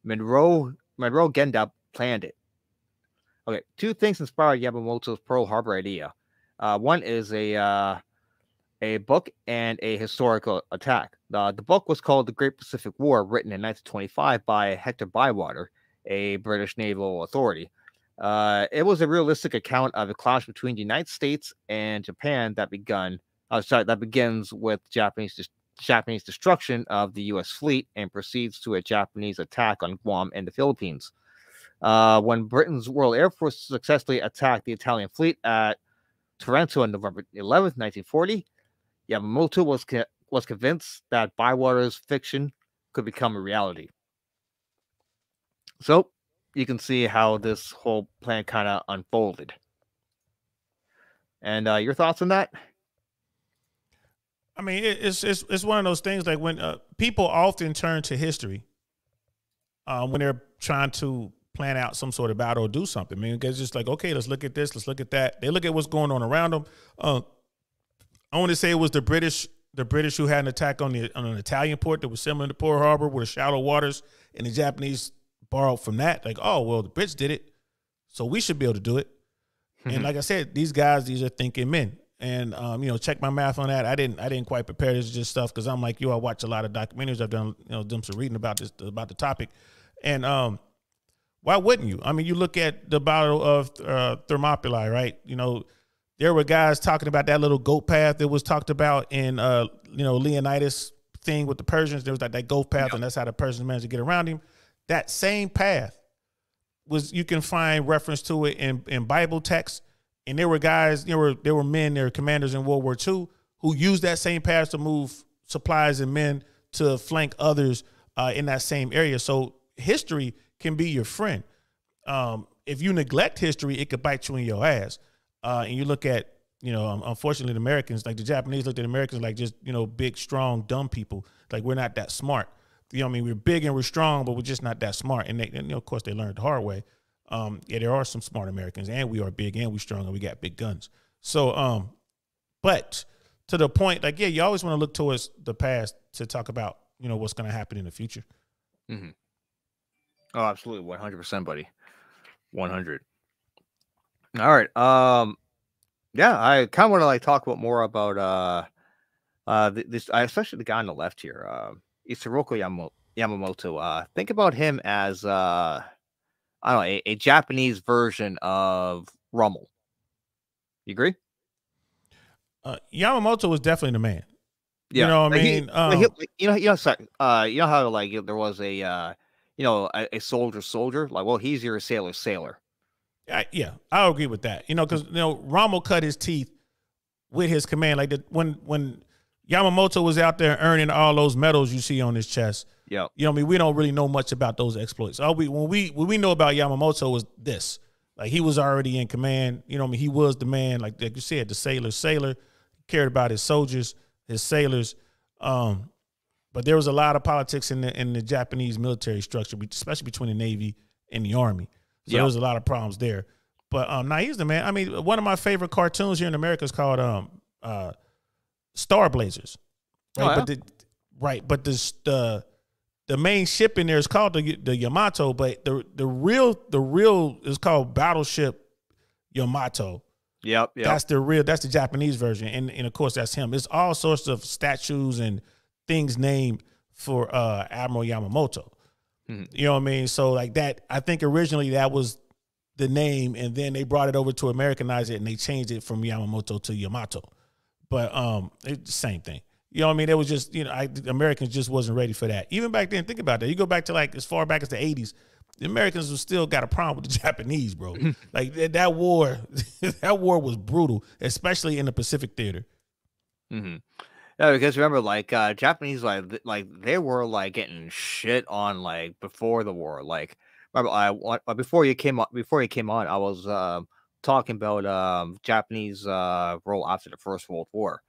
Monroe Genda planned it. Okay, two things inspired Yamamoto's Pearl Harbor idea. One is a book and a historical attack. The book was called The Great Pacific War, written in 1925 by Hector Bywater, a British naval authority. It was a realistic account of a clash between the United States and Japan that begins with Japanese destruction of the U.S. fleet and proceeds to a Japanese attack on Guam and the Philippines. When Britain's Royal Air Force successfully attacked the Italian fleet at Taranto on November 11th, 1940, Yamamoto was convinced that Bywater's fiction could become a reality. So you can see how this whole plan kind of unfolded. And your thoughts on that? I mean, it's one of those things like when people often turn to history when they're trying to plan out some sort of battle or do something. I mean, it's just like, okay, let's look at this, let's look at that. They look at what's going on around them. I want to say it was the British who had an attack on an Italian port that was similar to Pearl Harbor with shallow waters, and the Japanese borrowed from that. Like, oh, well, the Brits did it, so we should be able to do it. And like I said, these are thinking men. And check my math on that. I didn't quite prepare. This is just stuff because I'm like you. I watch a lot of documentaries. I've done done some reading about the topic, and why wouldn't you? I mean, you look at the Battle of Thermopylae, right? There were guys talking about that little goat path that was talked about in Leonidas thing with the Persians. There was that goat path, and that's how the Persians managed to get around him. That same path you can find reference to it in Bible texts. And there were guys, there were men, there were commanders in World War II who used that same path to move supplies and men to flank others in that same area. So history can be your friend. If you neglect history, it could bite you in your ass. And you look at, unfortunately, the Americans, like the Japanese looked at Americans like just, big, strong, dumb people. Like we're not that smart. We're big and we're strong, but we're just not that smart. And of course, they learned the hard way. There are some smart Americans, and we are big and we strong and we got big guns. So, but to the point, like, you always want to look towards the past to talk about, what's going to happen in the future. Mm-hmm. Oh, absolutely. 100%, buddy. 100. All right. Yeah, I kind of want to talk about more about, this, especially the guy on the left here, Isoroku Yamamoto. Think about him as, I don't know, a Japanese version of Rommel. You agree? Yamamoto was definitely the man. Yeah. You know what I mean? You know how there was a soldier. Like, well, he's your sailor. Yeah, I agree with that. Because Rommel cut his teeth with his command. Like when Yamamoto was out there earning all those medals you see on his chest. Yeah. We don't really know much about those exploits. What we know about Yamamoto was this. Like, he was already in command. He was the man, like you said, the sailor, cared about his soldiers, his sailors. But there was a lot of politics in the Japanese military structure, especially between the Navy and the Army. So there was a lot of problems there. But now he's the man. I mean, one of my favorite cartoons here in America is called Star Blazers. Right? Oh, yeah? But the main ship in there is called the Yamato, but the real is called Battleship Yamato. Yep. That's the Japanese version. And of course that's him. It's all sorts of statues and things named for Admiral Yamamoto. Mm-hmm. You know what I mean? So like that, I think originally that was the name, and then they brought it over to Americanize it and they changed it from Yamamoto to Yamato. But it's the same thing. You know what I mean? It was just, Americans just wasn't ready for that. Even back then, think about that. You go back to as far back as the 80s, the Americans have still got a problem with the Japanese, bro. Like that war, that war was brutal, especially in the Pacific theater. Mm-hmm. Yeah, because remember, Japanese, they were getting shit on before the war. Remember, before you came on, I was talking about Japanese role after the First World War.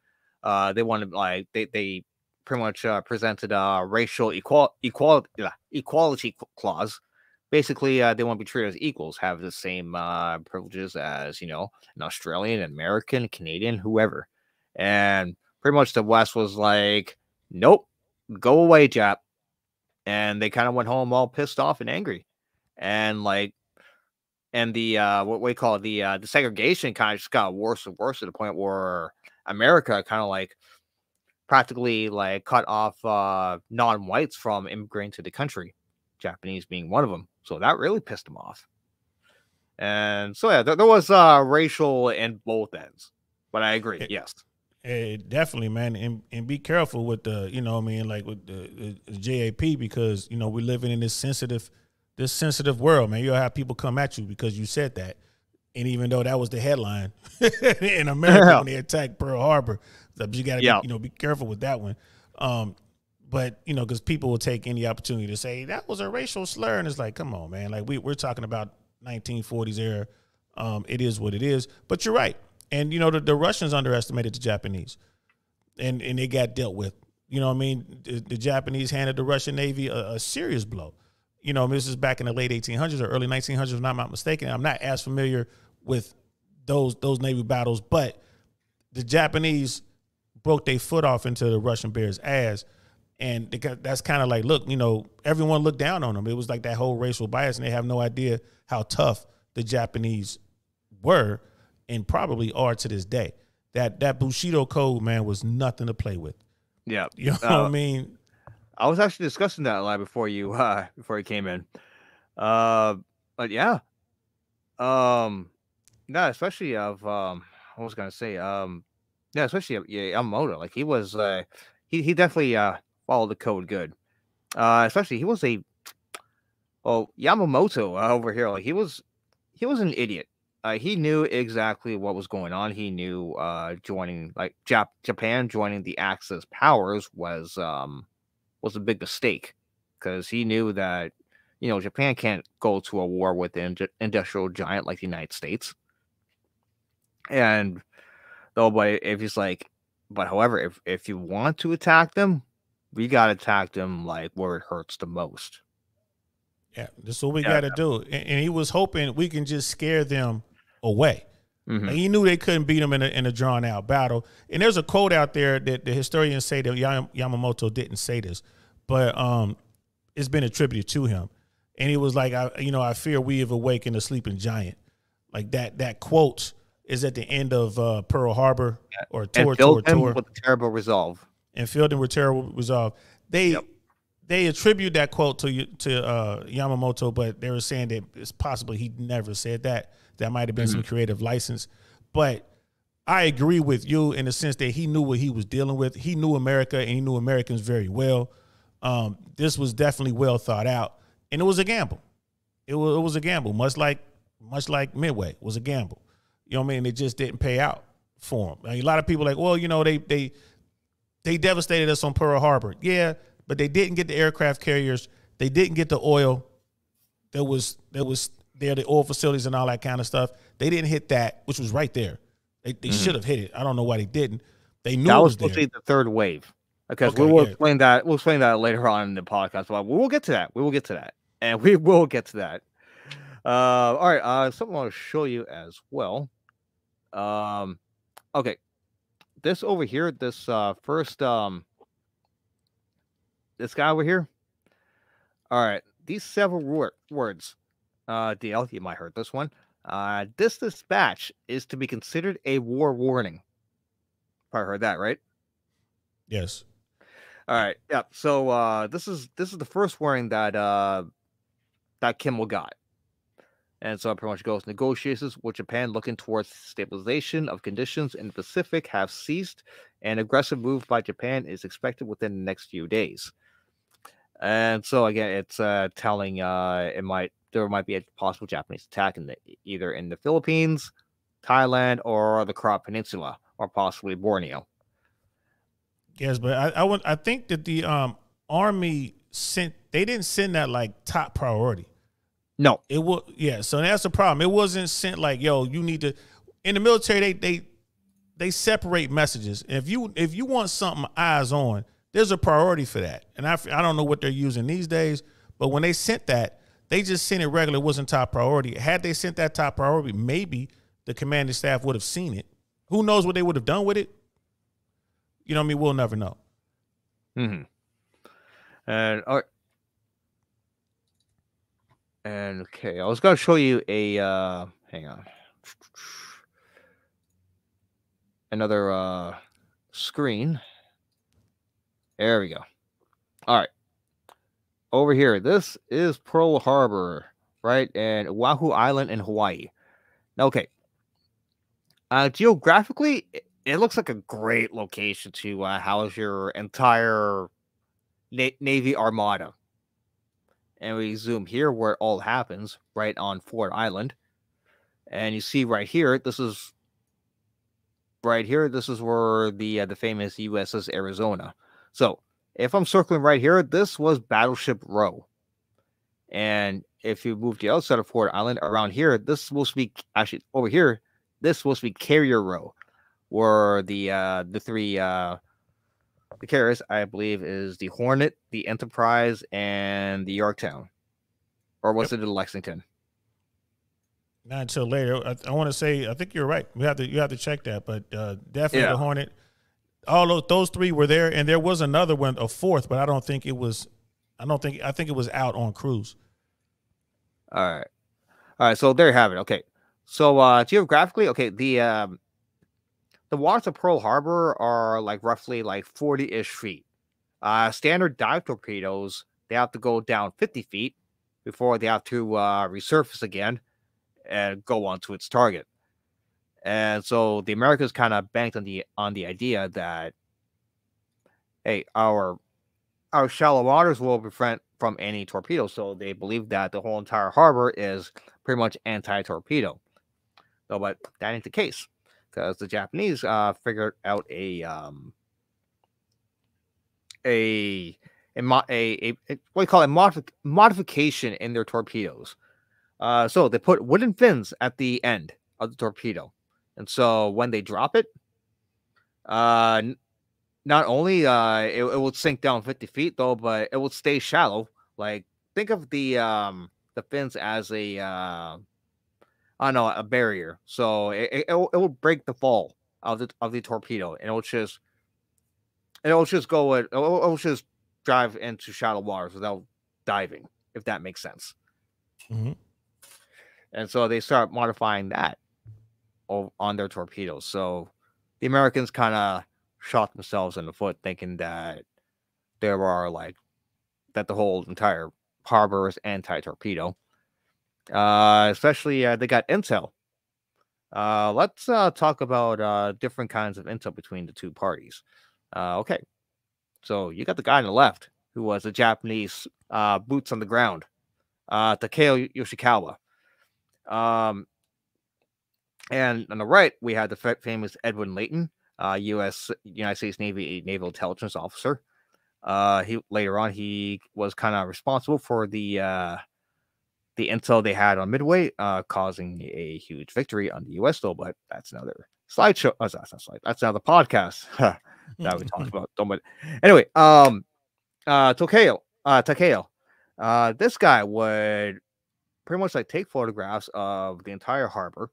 They wanted like they pretty much presented a racial equality clause. Basically, they want to be treated as equals, have the same privileges as an Australian, American, Canadian, whoever. And pretty much the West was like, nope, go away, Jap. And they kind of went home all pissed off and angry. And the what we call the segregation kind of just got worse and worse to the point where America kind of like practically like cut off non-whites from immigrating to the country, Japanese being one of them. So that really pissed them off. And so yeah, there was racial in both ends. But I agree, yes. Definitely, man, and be careful with the, like with the JAP, because we're living in this sensitive world, man. You'll have people come at you because you said that, and even though that was the headline in America when they attacked Pearl Harbor, so you got to be careful with that one. But because people will take any opportunity to say that was a racial slur, and it's like, come on, man, like we're talking about 1940s era. It is what it is. But you're right. And, the Russians underestimated the Japanese, and they got dealt with. The Japanese handed the Russian Navy a serious blow. This is back in the late 1800s or early 1900s, if I'm not mistaken. I'm not as familiar with those Navy battles, but the Japanese broke their foot off into the Russian bear's ass. And that's kind of like, look, everyone looked down on them. It was like that whole racial bias, and they have no idea how tough the Japanese were and probably are to this day. That Bushido code, man, was nothing to play with. Yeah. You know what I mean? I was actually discussing that live before you came in. But yeah. No, especially of I was gonna say, especially Yamamoto. Like he was he definitely followed the code good. Especially he was Yamamoto over here, like he was an idiot. He knew exactly what was going on. He knew joining Japan joining the Axis powers was a big mistake, because he knew that Japan can't go to a war with an industrial giant like the United States. And however, if you want to attack them, we gotta attack them like where it hurts the most. Yeah, that's what we got to do. And he was hoping we can just scare them away. Mm-hmm. Like he knew they couldn't beat him in a drawn out battle. And there's a quote out there that the historians say that Yamamoto didn't say this, but it's been attributed to him. And he was like, I fear we have awakened a sleeping giant. Like that quote is at the end of Pearl Harbor or Tor with terrible resolve. And filled him with terrible resolve. They attribute that quote to Yamamoto, but they were saying that it's possible he never said that. That might have been some creative license. But I agree with you in the sense that he knew what he was dealing with. He knew America, and he knew Americans very well. This was definitely well thought out, and it was a gamble. It was a gamble, much like Midway was a gamble. You know what I mean? It just didn't pay out for him. Like, a lot of people are like, well, they devastated us on Pearl Harbor. Yeah, but they didn't get the aircraft carriers. They didn't get the oil. There was there, the oil facilities and all that kind of stuff. They didn't hit that, which was right there. They should have hit it. I don't know why they didn't. They knew that was supposed to be the third wave. Because we will explain that. We'll explain that later on in the podcast. But we will get to that. And we will get to that. All right. Something I want to show you as well. Okay. This over here, this first this guy over here. All right. These several words. DL, you might heard this one. This dispatch is to be considered a war warning. Probably heard that, right? Yes. All right. Yeah. So this is the first warning that Kimmel got. And so it pretty much goes, negotiations with Japan looking towards stabilization of conditions in the Pacific have ceased. An aggressive move by Japan is expected within the next few days. And so again, it's telling there might be a possible Japanese attack either in the Philippines, Thailand, or the Kra Peninsula, or possibly Borneo. Yes, but I think that the Army they didn't send that like top priority. No, it was so that's the problem. It wasn't sent like, yo, you need to. In the military, they separate messages. If you want something eyes on, there's a priority for that. And I don't know what they're using these days, but when they sent that, they just sent it regular. It wasn't top priority. Had they sent that top priority, maybe the commanding staff would have seen it. Who knows what they would have done with it? You know what I mean? We'll never know. Mm-hmm. And okay, I was going to show you a, hang on. Another screen. There we go. All right. Over here, this is Pearl Harbor, right? And Oahu Island in Hawaii. Now, okay. Geographically, it looks like a great location to house your entire Navy Armada. And we zoom here where it all happens, right on Ford Island. And you see right here, this is where the famous USS Arizona. So if I'm circling right here, this was Battleship Row. And if you move to the outside of Ford Island, around here, this is supposed to be, actually over here, this is supposed to be Carrier Row, where the three the carriers, I believe, is the Hornet, the Enterprise, and the Yorktown. Or was it the Lexington? Not until later. I want to say, I think you're right. You have to check that, but definitely the Hornet. All those three were there, and there was another one, a fourth, but I think it was out on cruise. All right. So there you have it. Okay. So geographically, okay, the waters of Pearl Harbor are like roughly like 40-ish feet. Standard dive torpedoes, they have to go down 50 feet before they have to resurface again and go on to its target. And so the Americans kind of banked on the idea that, hey, our shallow waters will prevent from any torpedoes. So they believe that the whole entire harbor is pretty much anti-torpedo. No, but that ain't the case, because the Japanese figured out a what do you call it, modification in their torpedoes. So they put wooden fins at the end of the torpedo, and so when they drop it, not only it will sink down 50 feet though, but it will stay shallow. Like, think of the fins as a a barrier. So it will break the fall of the torpedo, and it'll just drive into shallow waters without diving, if that makes sense. Mm-hmm. And so they start modifying that on their torpedoes. So the Americans kind of shot themselves in the foot, thinking that the whole entire harbor is anti-torpedo. Especially they got intel. Let's talk about different kinds of intel between the two parties. Okay, so you got the guy on the left who was a Japanese boots on the ground, Takeo Yoshikawa. And on the right we had the famous Edwin Layton, United States Navy naval intelligence officer. He later on he was kind of responsible for the intel they had on Midway, causing a huge victory on the U.S. though, but that's another slideshow. That's another podcast that we talked about. But anyway, Takeo, this guy would pretty much like take photographs of the entire harbor.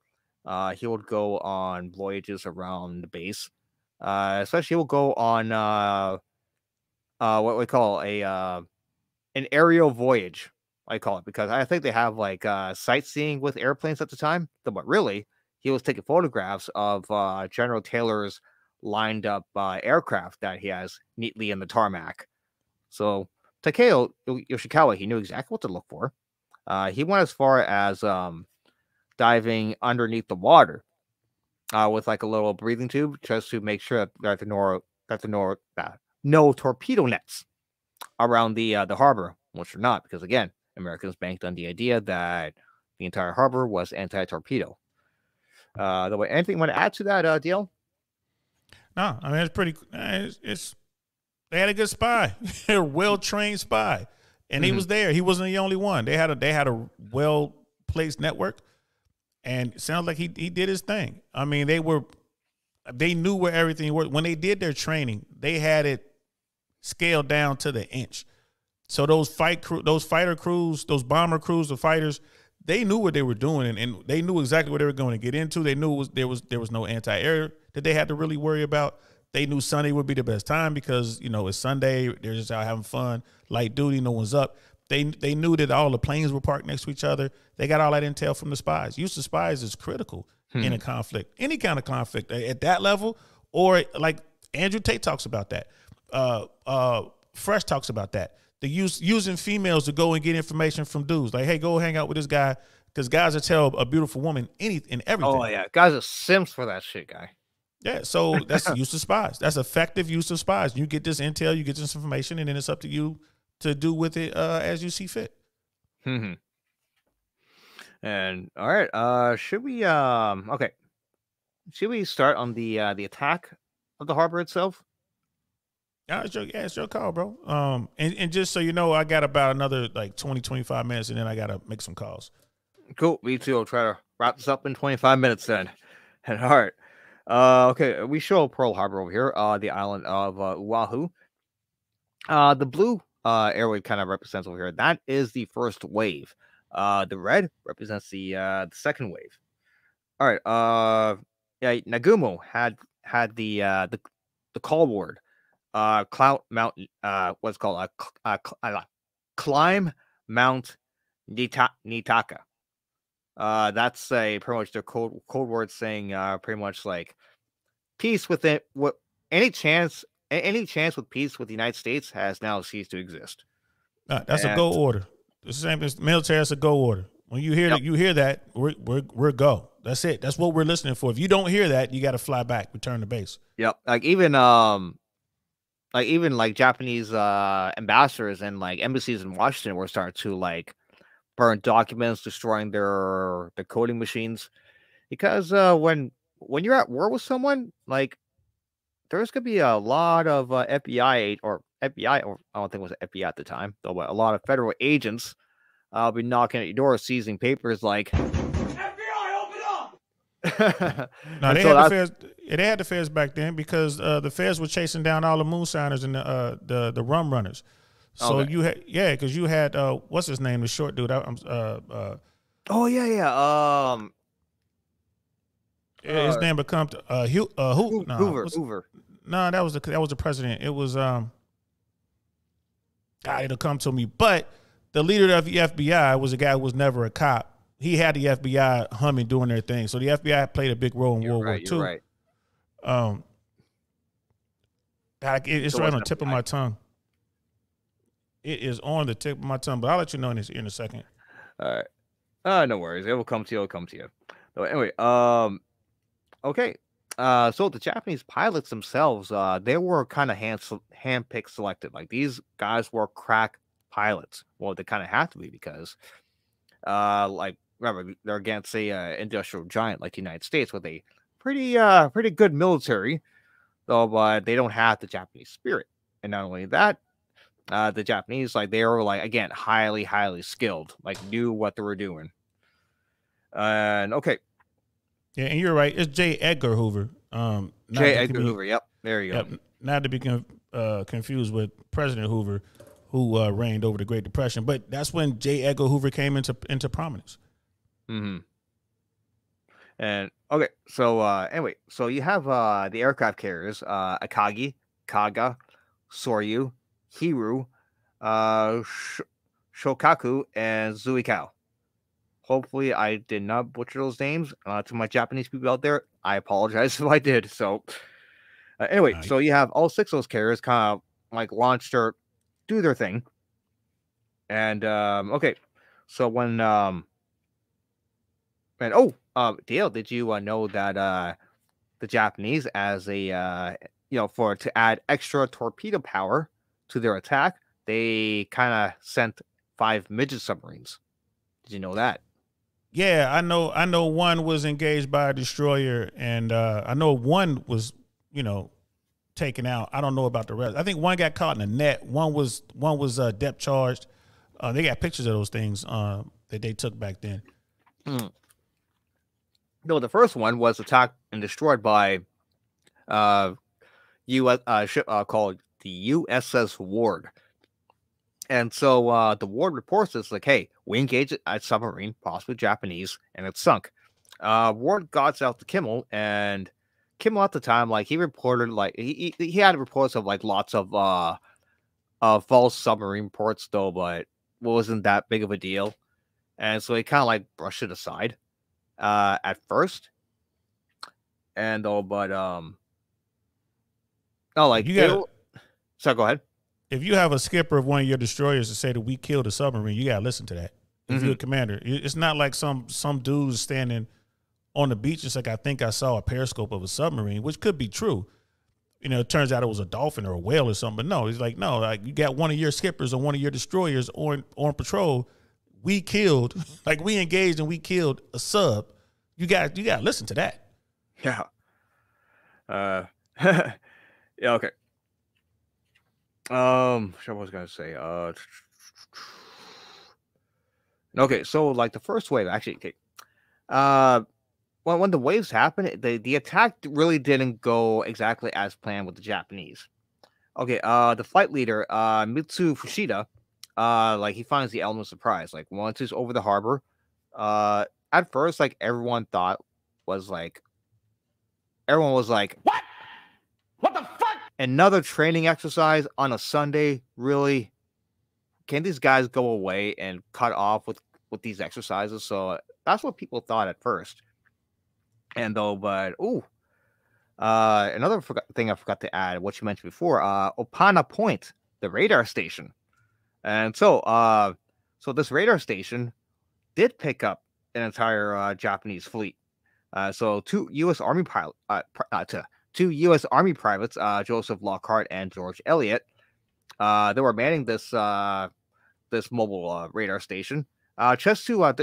He would go on voyages around the base. Especially he will go on what we call an aerial voyage. I call it, because I think they have like sightseeing with airplanes at the time. But really, he was taking photographs of General Taylor's lined up aircraft that he has neatly in the tarmac. So Takeo Yoshikawa, he knew exactly what to look for. He went as far as diving underneath the water with like a little breathing tube, just to make sure that no torpedo nets around the harbor, which are not, because again, Americans banked on the idea that the entire harbor was anti-torpedo. The way, anything you want to add to that, DL? No, I mean, it's pretty. They had a good spy, a well-trained spy, and he was there. He wasn't the only one. They had a well-placed network, and it sounds like he did his thing. I mean, they were they knew where everything was. When they did their training, they had it scaled down to the inch. So those fighter crews, those bomber crews, the fighters, they knew what they were doing, and they knew exactly what they were going to get into. They knew there was no anti-air that they had to really worry about. They knew Sunday would be the best time because, you know, it's Sunday. They're just out having fun, light duty, no one's up. They knew that all the planes were parked next to each other. They got all that intel from the spies. Use of spies is critical in a conflict, any kind of conflict at that level, or like Andrew Tate talks about that. Fresh talks about that. The using females to go and get information from dudes. Like, hey, go hang out with this guy, because guys will tell a beautiful woman anything and everything. Oh yeah, guys are simps for that shit, guy. Yeah, so that's the use of spies. That's effective use of spies. You get this intel, you get this information, and then it's up to you to do with it as you see fit. And all right, should we should we start on the attack of the harbor itself? Yeah, it's your call, bro. And just so you know, I got about another like 20, 25 minutes, and then I got to make some calls. Cool. Me too. I'll try to wrap this up in 25 minutes then. And all right. Okay, we show Pearl Harbor over here, the island of Oahu. The blue airway kind of represents over here. That is the first wave. The red represents the second wave. All right. Yeah, Nagumo had the call word. Clout Mountain. What's called climb Mount Nitaka. That's pretty much their code word saying pretty much like peace with it. What any chance with peace with the United States has now ceased to exist. That's a go order. The same as military. That's a go order. When you hear that, we're go. That's it. That's what we're listening for. If you don't hear that, you got to fly back, return to base. Yep. Like even Japanese ambassadors and like embassies in Washington were starting to like burn documents, destroying their coding machines, because when you're at war with someone, like there's gonna be a lot of FBI, or I don't think it was FBI at the time, though, but a lot of federal agents be knocking at your door, seizing papers like FBI, open up! No, they had the feds back then because the feds were chasing down all the moonshiners and the rum runners. So okay. Because you had what's his name, the short dude. His name become Hoover. No, that was the president. It was it'll come to me. But the leader of the FBI was a guy who was never a cop. He had the FBI humming, doing their thing. So the FBI played a big role in World War II. Right. It's right on the tip of my tongue. It is on the tip of my tongue, but I'll let you know in a second. All right. No worries. It will come to you. So anyway, okay. So the Japanese pilots themselves, they were kind of hand-picked selected. Like these guys were crack pilots. Well, they kind of have to be because, like, remember, they're against a industrial giant like the United States with a pretty good military, though, but they don't have the Japanese spirit. And not only that, the Japanese, like, they were like, again, highly skilled, like knew what they were doing. And okay. Yeah, and you're right. It's J. Edgar Hoover. J. Edgar Hoover. Yep. There you go. Not to be confused with President Hoover, who reigned over the Great Depression. But that's when J. Edgar Hoover came into prominence. Mm-hmm. And okay, so anyway, so you have the aircraft carriers, Akagi, Kaga, Soryu, Hiru, Shokaku, and Zuikao. Hopefully, I did not butcher those names. To my Japanese people out there, I apologize if I did. So, anyway, so you have all 6 of those carriers kind of like launch do their thing. And okay, so when Dale, did you know that the Japanese, as a to add extra torpedo power to their attack, they kind of sent 5 midget submarines. Did you know that? Yeah, I know one was engaged by a destroyer, and I know one was, taken out. I don't know about the rest. I think one got caught in a net. One was depth charged. They got pictures of those things that they took back then. No, the first one was attacked and destroyed by U.S. Ship called the USS Ward. And so the Ward reports this like, hey, we engaged a submarine, possibly Japanese, and it sunk. Ward got out to Kimmel, and Kimmel at the time, like he reported, like he had reports of like lots of false submarine reports, though, but it wasn't that big of a deal, and so he kind of like brushed it aside at first, and though, but no, like you got. So go ahead. If you have a skipper of one of your destroyers to say that we killed a submarine, you gotta listen to that. If you're a commander, it's not like some dudes standing on the beach. It's like, I think I saw a periscope of a submarine, which could be true. You know, it turns out it was a dolphin or a whale or something. But no, he's like, no, like you got one of your skippers or one of your destroyers on patrol. We killed, like we engaged and we killed a sub. You got to listen to that. Yeah. Yeah. Okay. What was I gonna say? Okay, so like the first wave, actually, okay. When the waves happened, the attack really didn't go exactly as planned with the Japanese. Okay, the flight leader, Mitsu Fushida, like he finds the element of surprise. Like once he's over the harbor, at first, like everyone was like, what? What the fuck? Another training exercise on a Sunday? Really? Can these guys go away and cut off with these exercises? So that's what people thought at first. And though, but another thing I forgot to add, what you mentioned before, Opana Point, the radar station. And so this radar station did pick up an entire Japanese fleet. So two U.S. Army privates, Joseph Lockhart and George Elliott, they were manning this mobile radar station. Just to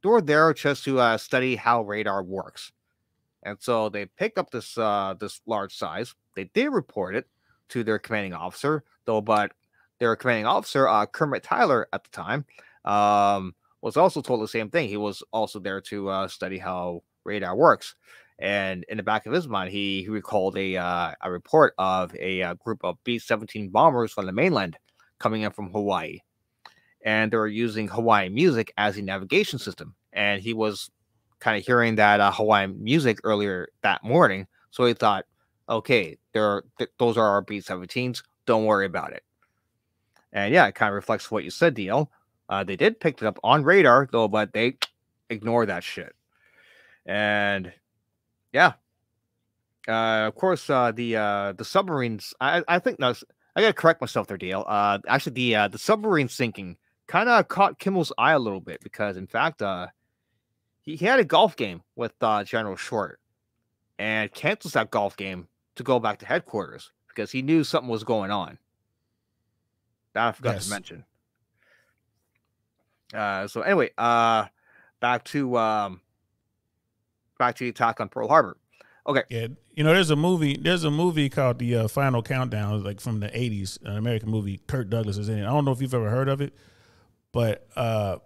they were there just to study how radar works, and so they picked up this large size. They did report it to their commanding officer, though. But their commanding officer, Kermit Tyler, at the time, was also told the same thing. He was also there to study how radar works. And in the back of his mind, he recalled a report of a group of B-17 bombers from the mainland coming in from Hawaii. And they were using Hawaiian music as a navigation system. And he was kind of hearing that Hawaiian music earlier that morning. So he thought, okay, those are our B-17s. Don't worry about it. And yeah, it kind of reflects what you said, DL. They did pick it up on radar, though, but they ignored that shit. And yeah, of course, the submarines. I think I gotta correct myself there, DL. Actually, the submarine sinking kind of caught Kimmel's eye a little bit because, in fact, he had a golf game with General Short and cancels that golf game to go back to headquarters because he knew something was going on. That I forgot to mention. So anyway, back to the attack on Pearl Harbor. Okay. Yeah, you know, there's a movie called The Final Countdown, like from the 80s, an American movie. Kirk Douglas is in it. I don't know if you've ever heard of it, but I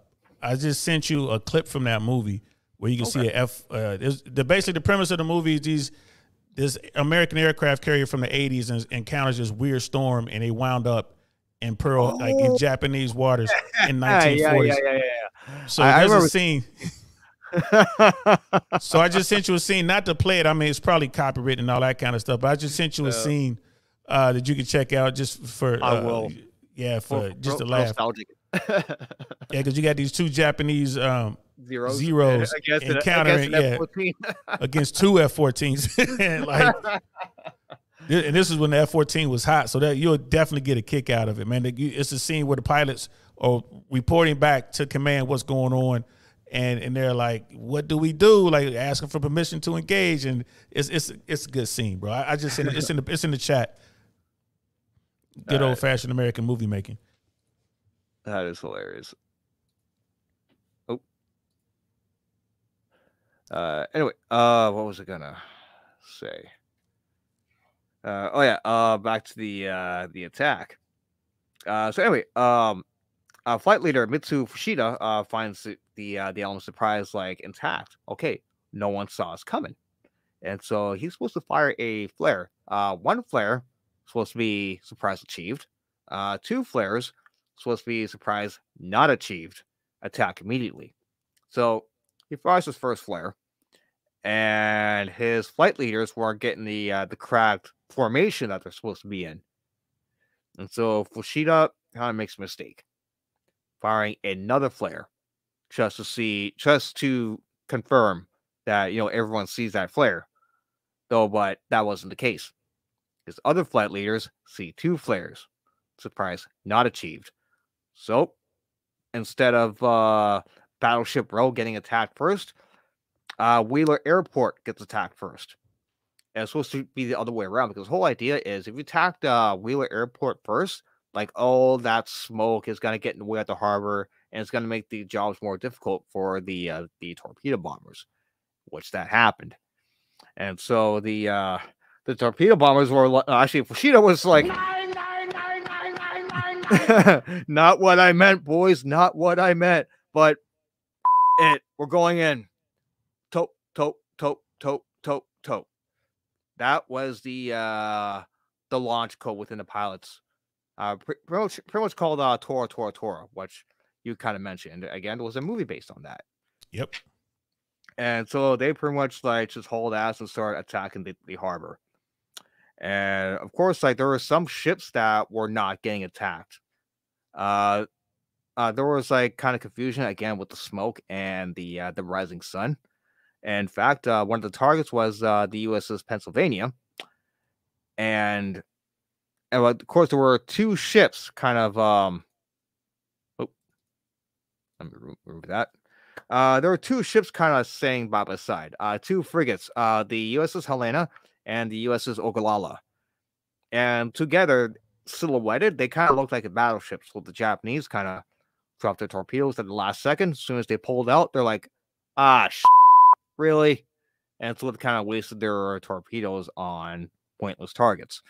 just sent you a clip from that movie where you can see basically the premise of the movie is this American aircraft carrier from the 80s encounters this weird storm, and they wound up in Pearl, like in Japanese waters in 1940s. Yeah. So there's a scene. So I just sent you a scene, not to play it. I mean, it's probably copyrighted and all that kind of stuff, but I just sent you a scene that you can check out just for I will. Yeah, for just to laugh. Nostalgic. Yeah, because you got these two Japanese zeros encountering against two F-14s. And this is when the F-14 was hot, so that you'll definitely get a kick out of it, man. It's a scene where the pilots are reporting back to command what's going on, and they're like, "What do we do?" Like asking for permission to engage, and it's a good scene, bro. I just it's in the chat. Good old fashioned American movie making. That is hilarious. Oh. Anyway, what was I gonna say? Back to the attack. So anyway, flight leader Mitsu Fushida finds the element of surprise like intact. Okay, no one saw us coming, And so he's supposed to fire a flare. One flare supposed to be surprise achieved. Two flares supposed to be surprise not achieved. Attack immediately. So he fires his first flare, and his flight leaders weren't getting the correct formation that they're supposed to be in. And so Fushida kind of makes a mistake, firing another flare just to confirm that everyone sees that flare. Though, but that wasn't the case. His other flight leaders see two flares. Surprise not achieved. So instead of Battleship Row getting attacked first, Wheeler Airport gets attacked first. And it's supposed to be the other way around, because the whole idea is if you attack Wheeler Airport first, like all that smoke is going to get in the way at the harbor, and it's going to make the jobs more difficult for the torpedo bombers, which that happened. And so the torpedo bombers were actually, Fushida was like, not what I meant, boys, not what I meant, but we're going in. Tope, tope, tope, tope, tope, tope. That was the launch code within the pilots. Pretty much called Tora, Tora, Tora, which you kind of mentioned. Again, there was a movie based on that. Yep. And so they pretty much just hauled ass and started attacking the harbor. And of course, there were some ships that were not getting attacked. There was kind of confusion again with the smoke and the rising sun. And in fact, one of the targets was the USS Pennsylvania. And of course, there were two ships kind of let me remove that. There were two ships kind of staying by the side. Two frigates, the USS Helena and the USS Ogallala. And together, silhouetted, they kind of looked like a battleship. So the Japanese kind of dropped their torpedoes at the last second. As soon as they pulled out, they're like, really? And so they kind of wasted their torpedoes on pointless targets.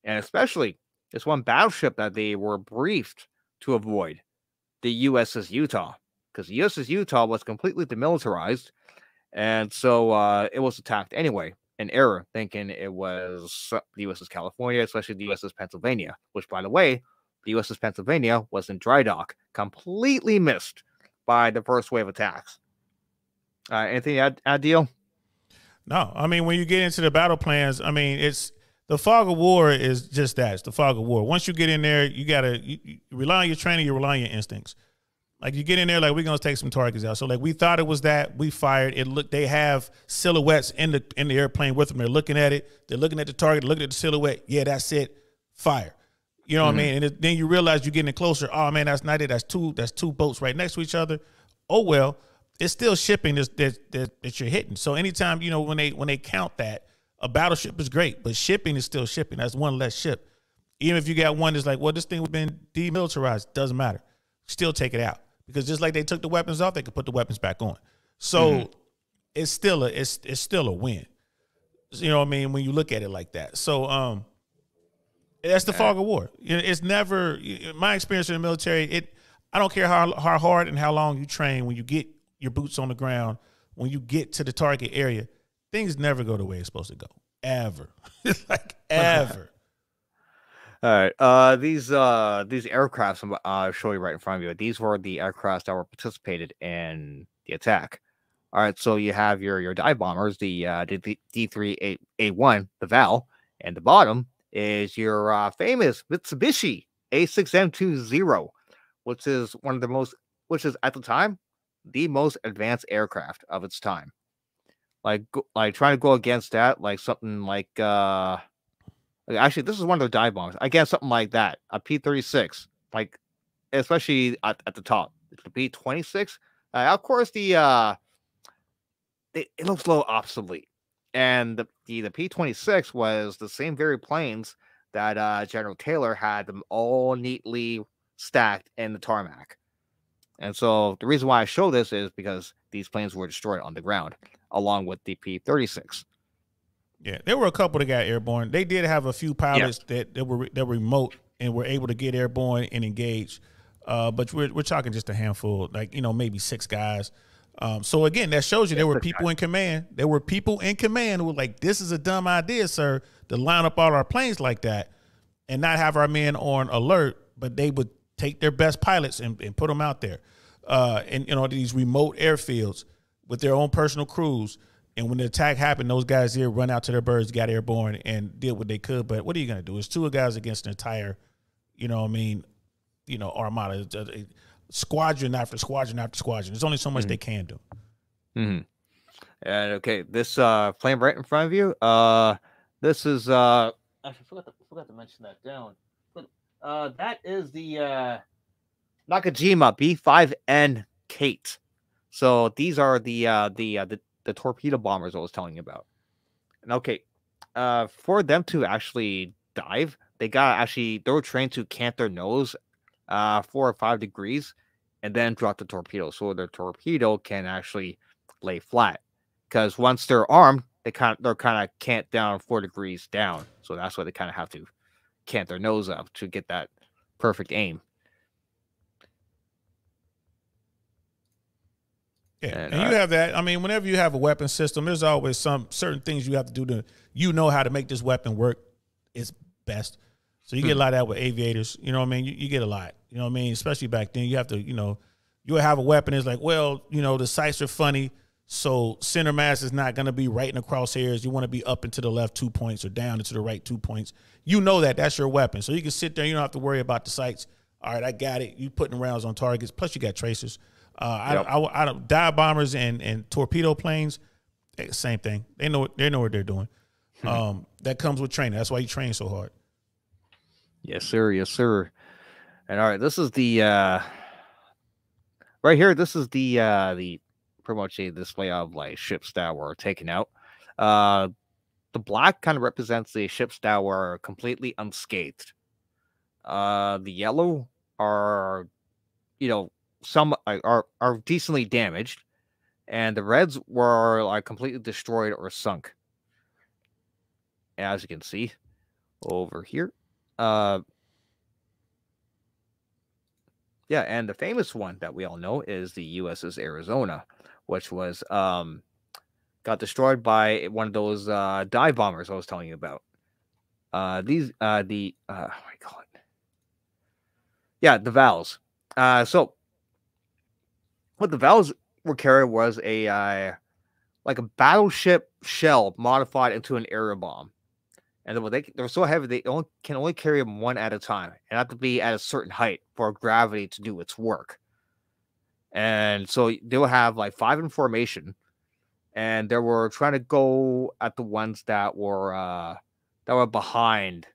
And especially this one battleship that they were briefed to avoid, the USS Utah. Because the USS Utah was completely demilitarized, and so it was attacked anyway. An error, thinking it was the USS California, especially the USS Pennsylvania, which, by the way, the USS Pennsylvania was in dry dock, completely missed by the first wave attacks. Anything to add, Deal? No, I mean, when you get into the battle plans, I mean, it's the fog of war is just that. It's the fog of war. Once you get in there, you got to rely on your training, you rely on your instincts. Like you get in there, like we're gonna take some targets out. So like we thought it was that, we fired it. Look, they have silhouettes in the airplane with them. They're looking at it. They're looking at the target. Looking at the silhouette. Yeah, that's it. Fire. You know what I mean? And then you realize you're getting closer. Oh man, that's not it. That's two boats right next to each other. Oh well, it's still shipping that you're hitting. So anytime when they count that, a battleship is great, but shipping is still shipping. That's one less ship. Even if you got one that's like, well, this thing has been demilitarized, doesn't matter. Still take it out. Because just like they took the weapons off, they could put the weapons back on. So it's still a win. You know what I mean? When you look at it like that. So that's the fog of war. It's never, my experience in the military, I don't care how hard and how long you train, when you get your boots on the ground, when you get to the target area, things never go the way it's supposed to go. Ever. Like ever. All right. These aircrafts I'll show you right in front of you. These were the aircrafts that were participated in the attack. All right. So you have your dive bombers, the D3A1, the Val, and the bottom is your famous Mitsubishi A6M20, which is at the time the most advanced aircraft of its time. Like trying to go against that, like something like actually, this is one of their dive bombers. Again, something like that, a P36, like especially at the top, the P26. Of course, it looks a little obsolete, and the P26 was the same very planes that General Taylor had them all neatly stacked in the tarmac. And so the reason why I show this is because these planes were destroyed on the ground, along with the P36. Yeah, there were a couple that got airborne. They did have a few pilots that were remote and were able to get airborne and engage. But we're talking just a handful, like maybe 6 guys. So again, that shows you there were people in command. There were people in command who were like, "This is a dumb idea, sir, to line up all our planes like that and not have our men on alert." But they would take their best pilots and put them out there, and these remote airfields with their own personal crews. And when the attack happened, those guys here run out to their birds, got airborne, and did what they could. But what are you going to do? It's two guys against an entire, armada, squadron after squadron after squadron. There's only so much they can do. Mm-hmm. And okay, this plane right in front of you. This is I forgot to mention that down. But that is the Nakajima B5N Kate. So these are the torpedo bombers I was telling you about. And okay, for them to actually dive, they were trained to cant their nose 4 or 5 degrees and then drop the torpedo, so their torpedo can actually lay flat. Because once they're armed, they're kind of cant down 4 degrees down, so that's why they kind of have to cant their nose up to get that perfect aim. Yeah, and you have that. I mean, whenever you have a weapon system, there's always some certain things you have to do to, how to make this weapon work its best. So you get a lot of that with aviators. You know what I mean? You get a lot. You know what I mean? Especially back then, you have to, you would have a weapon. It's like, well, the sights are funny, so center mass is not going to be right in the crosshairs. You want to be up and to the left 2 points or down and to the right 2 points. That's your weapon. So you can sit there. You don't have to worry about the sights. All right, I got it. You putting rounds on targets. Plus, you got tracers. I don't dive bombers and torpedo planes, same thing. They know what they're doing. That comes with training. That's why you train so hard. Yes, sir. Yes, sir. And all right, this is the right here. This is the pretty much a display of like ships that were taken out. The black kind of represents the ships that were completely unscathed. The yellow are, some are decently damaged, and the reds were like completely destroyed or sunk. As you can see over here. Yeah, and the famous one that we all know is the USS Arizona, which was got destroyed by one of those dive bombers I was telling you about. What do you call it? Yeah, the Vals. So what the Vals were carrying was a like a battleship shell modified into an air bomb. And they're so heavy they can only carry them one at a time, and have to be at a certain height for gravity to do its work. And so they will have like 5 in formation, and they were trying to go at the ones that were behind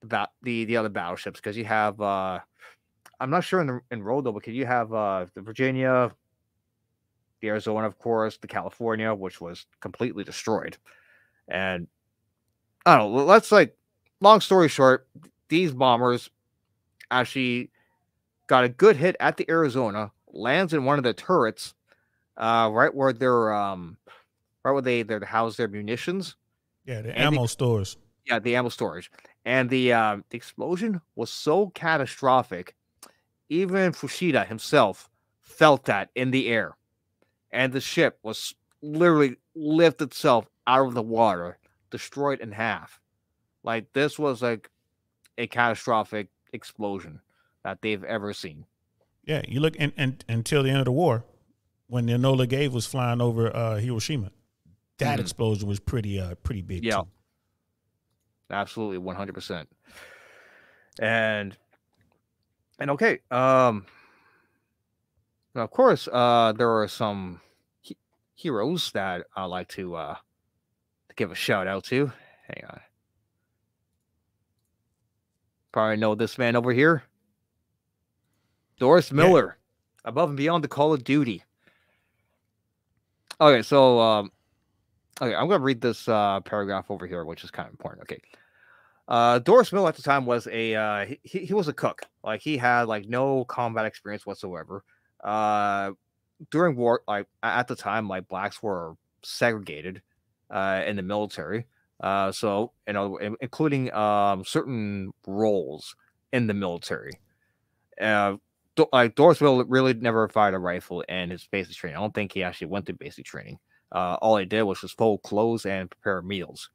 the other battleships, because you have I'm not sure in Rodo, but you have the Virginia, the Arizona, of course, the California, which was completely destroyed, and I don't know. Let's long story short, these bombers actually got a good hit at the Arizona, lands in one of the turrets, right where they house their munitions. Yeah, the ammo stores. Yeah, the ammo storage, and the explosion was so catastrophic, even Fushida himself felt that in the air, and the ship was literally lifted itself out of the water, destroyed in half. Like, this was like a catastrophic explosion that they've ever seen. Yeah, you look and until the end of the war, when the Enola Gay was flying over Hiroshima, that explosion was pretty big. Yeah, too. Absolutely, 100%. And okay, now of course, there are some heroes that I like to give a shout out to. Hang on. Probably know this man over here. Doris Miller, Above and Beyond the Call of Duty. Okay, so I'm going to read this paragraph over here, which is kind of important. Okay. Doris Miller at the time was he was a cook. Like, he had no combat experience whatsoever. During war, at the time, blacks were segregated in the military. So, including certain roles in the military. Doris really never fired a rifle in his basic training. I don't think he actually went to basic training. All he did was just fold clothes and prepare meals.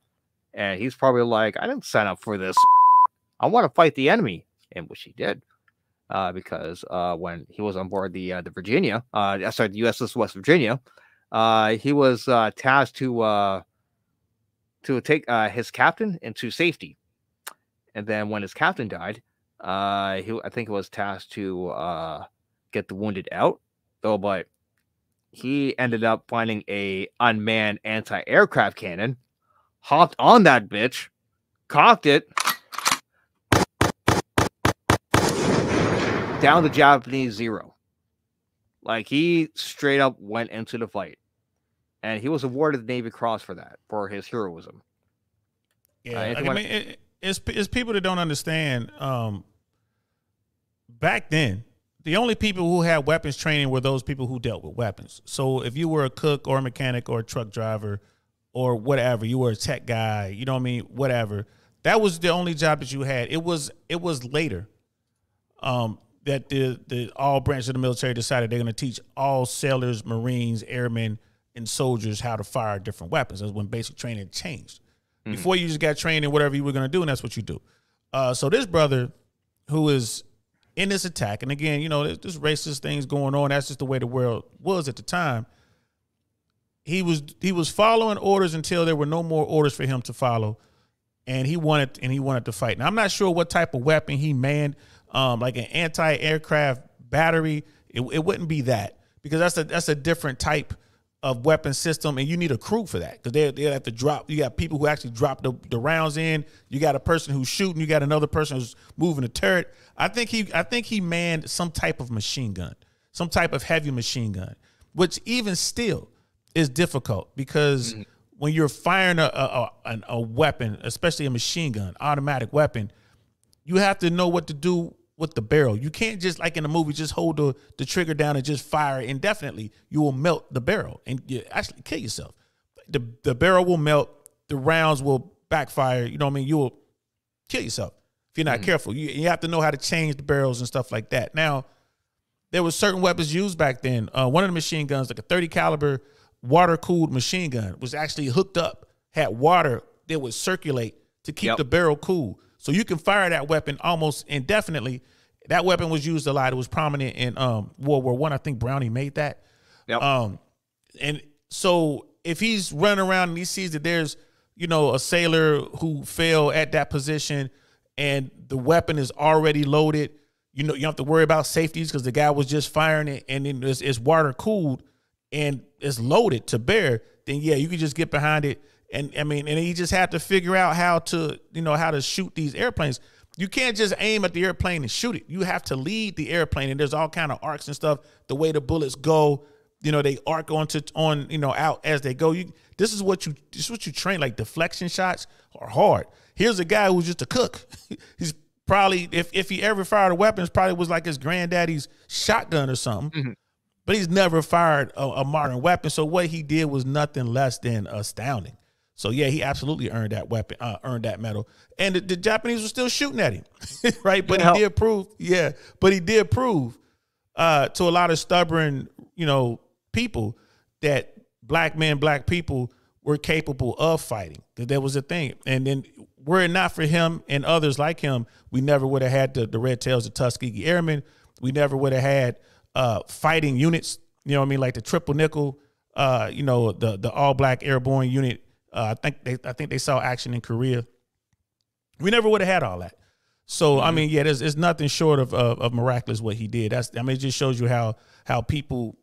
And he's probably like, I didn't sign up for this. I want to fight the enemy, and which he did. Because when he was on board the Virginia, the USS West Virginia, he was tasked to take his captain into safety. And then when his captain died, I think it was tasked to get the wounded out. But he ended up finding a unmanned anti-aircraft cannon, hopped on that bitch, cocked it, down the Japanese zero. Like, he straight up went into the fight. And he was awarded the Navy Cross for that, for his heroism. Yeah, it's people that don't understand. Back then, the only people who had weapons training were those people who dealt with weapons. So if you were a cook or a mechanic or a truck driver or whatever, you were a tech guy, you know what I mean, whatever, that was the only job that you had. It was later that the all branches of the military decided they're going to teach all sailors, Marines, airmen, and soldiers how to fire different weapons. That's when basic training changed. Mm-hmm. Before, you just got trained in whatever you were going to do, and that's what you do. So this brother who is in this attack, and again, you know, there's racist things going on. That's just the way the world was at the time. He was following orders until there were no more orders for him to follow, and he wanted to fight. Now, I'm not sure what type of weapon he manned, like an anti-aircraft battery. It wouldn't be that, because that's a different type of weapon system, and you need a crew for that, because they have to drop. You got people who actually drop the rounds in. You got a person who's shooting. You got another person who's moving the turret. I think he manned some type of machine gun, some type of heavy machine gun, which even still is difficult, because when you're firing a weapon, especially a machine gun, automatic weapon, you have to know what to do with the barrel. You can't just, like in a movie, just hold the trigger down and just fire indefinitely. You will melt the barrel and you actually kill yourself. The barrel will melt. The rounds will backfire. You know what I mean? You will kill yourself if you're not careful. You have to know how to change the barrels and stuff like that. Now, there were certain weapons used back then. One of the machine guns, like a 30 caliber water-cooled machine gun, was actually hooked up, had water that would circulate to keep the barrel cool. So you can fire that weapon almost indefinitely. That weapon was used a lot. It was prominent in World War I. I think Brownie made that. Yep. And so if he's running around and he sees that there's, you know, a sailor who fell at that position and the weapon is already loaded, you know, you don't have to worry about safeties because the guy was just firing it, and then it's water cooled and it's loaded to bear, then yeah, you can just get behind it. And I mean, and he just had to figure out how to shoot these airplanes. You can't just aim at the airplane and shoot it. You have to lead the airplane, and there's all kind of arcs and stuff. The way the bullets go, you know, they arc out as they go. This is what you train. Like, deflection shots are hard. Here's a guy who's just a cook. He's probably, if he ever fired a weapon, it probably was like his granddaddy's shotgun or something. But he's never fired a modern weapon. So what he did was nothing less than astounding. So yeah, he absolutely earned that weapon, earned that medal, and the Japanese were still shooting at him, right? But he did prove, to a lot of stubborn, you know, people that black people were capable of fighting. That there was a thing, and then were it not for him and others like him, we never would have had the Red Tails of Tuskegee Airmen. We never would have had fighting units, you know what I mean, like the Triple Nickel, you know, the All Black Airborne Unit. I think they saw action in Korea. We never would have had all that. So I mean, yeah, it's nothing short of miraculous what he did. It just shows you how people,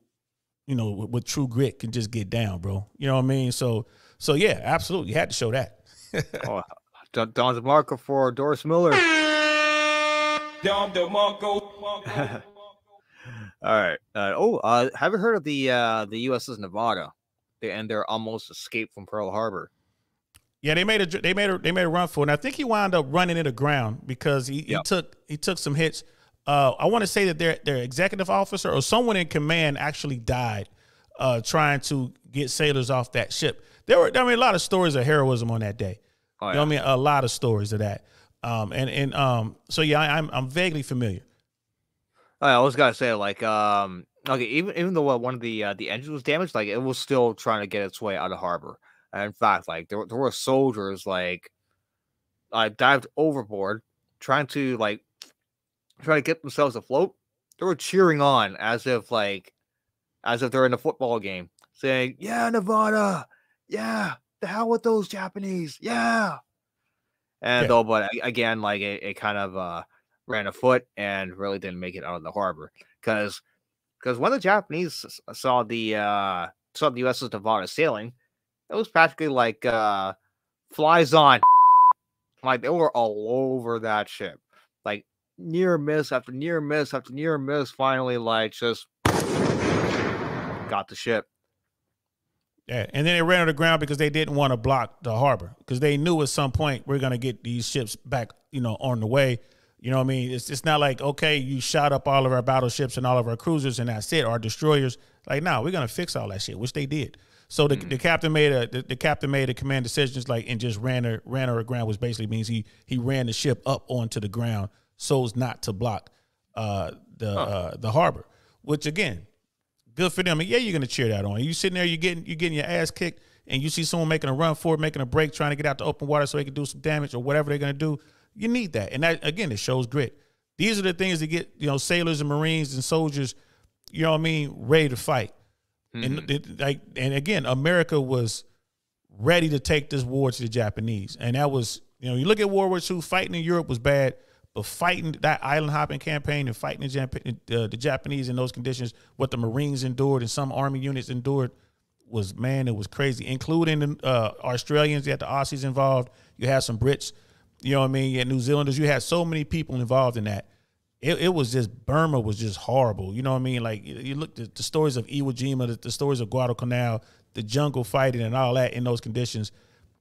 you know, with true grit can just get down, bro. You know what I mean? So yeah, absolutely, you had to show that. Don DeMarco for Doris Miller. Don DeMarco. All right. Have you heard of the USS Nevada? And their almost escape from Pearl Harbor. Yeah, they made a run for it. And I think he wound up running it aground because he took some hits. I want to say that their executive officer or someone in command actually died trying to get sailors off that ship. There were, a lot of stories of heroism on that day. Oh, yeah. You know what I mean? A lot of stories of that. So yeah, I'm vaguely familiar. I was gonna say like okay, even though one of the engines was damaged, like it was still trying to get its way out of harbor. And in fact, like there were soldiers like dived overboard trying to get themselves afloat. They were cheering on as if they're in a football game, saying, "Yeah, Nevada, yeah, the hell with those Japanese, yeah." And Yeah. though, but again, like it kind of ran afoot and really didn't make it out of the harbor because when the Japanese saw the USS Nevada sailing, it was practically like flies on. Like they were all over that ship, like near miss after near miss after near miss. Finally, like just got the ship. Yeah, and then they ran on the ground because they didn't want to block the harbor because they knew at some point we're going to get these ships back, on the way. You know what I mean? It's not like, okay, you shot up all of our battleships and all of our cruisers and that's it, our destroyers. Like, no, we're going to fix all that shit, which they did. So the captain made a command decisions and just ran her aground, which basically means he ran the ship up onto the ground so as not to block the harbor, which again, good for them. And yeah, you're gonna cheer that on. You sitting there, you're getting your ass kicked, and you see someone making a run for it, making a break, trying to get out to open water so they can do some damage or whatever they're gonna do. You need that, and that again, it shows grit. These are the things that get sailors and Marines and soldiers, ready to fight. And again, America was ready to take this war to the Japanese, and that was you look at World War II, fighting in Europe was bad. But fighting that island hopping campaign and fighting the Japanese in those conditions, what the Marines endured and some Army units endured it was crazy, including the Australians. You had the Aussies involved. You had some Brits, you had New Zealanders. You had so many people involved in that. It was just, Burma was just horrible. You know what I mean? Like you look at the stories of Iwo Jima, the stories of Guadalcanal, the jungle fighting and all that in those conditions.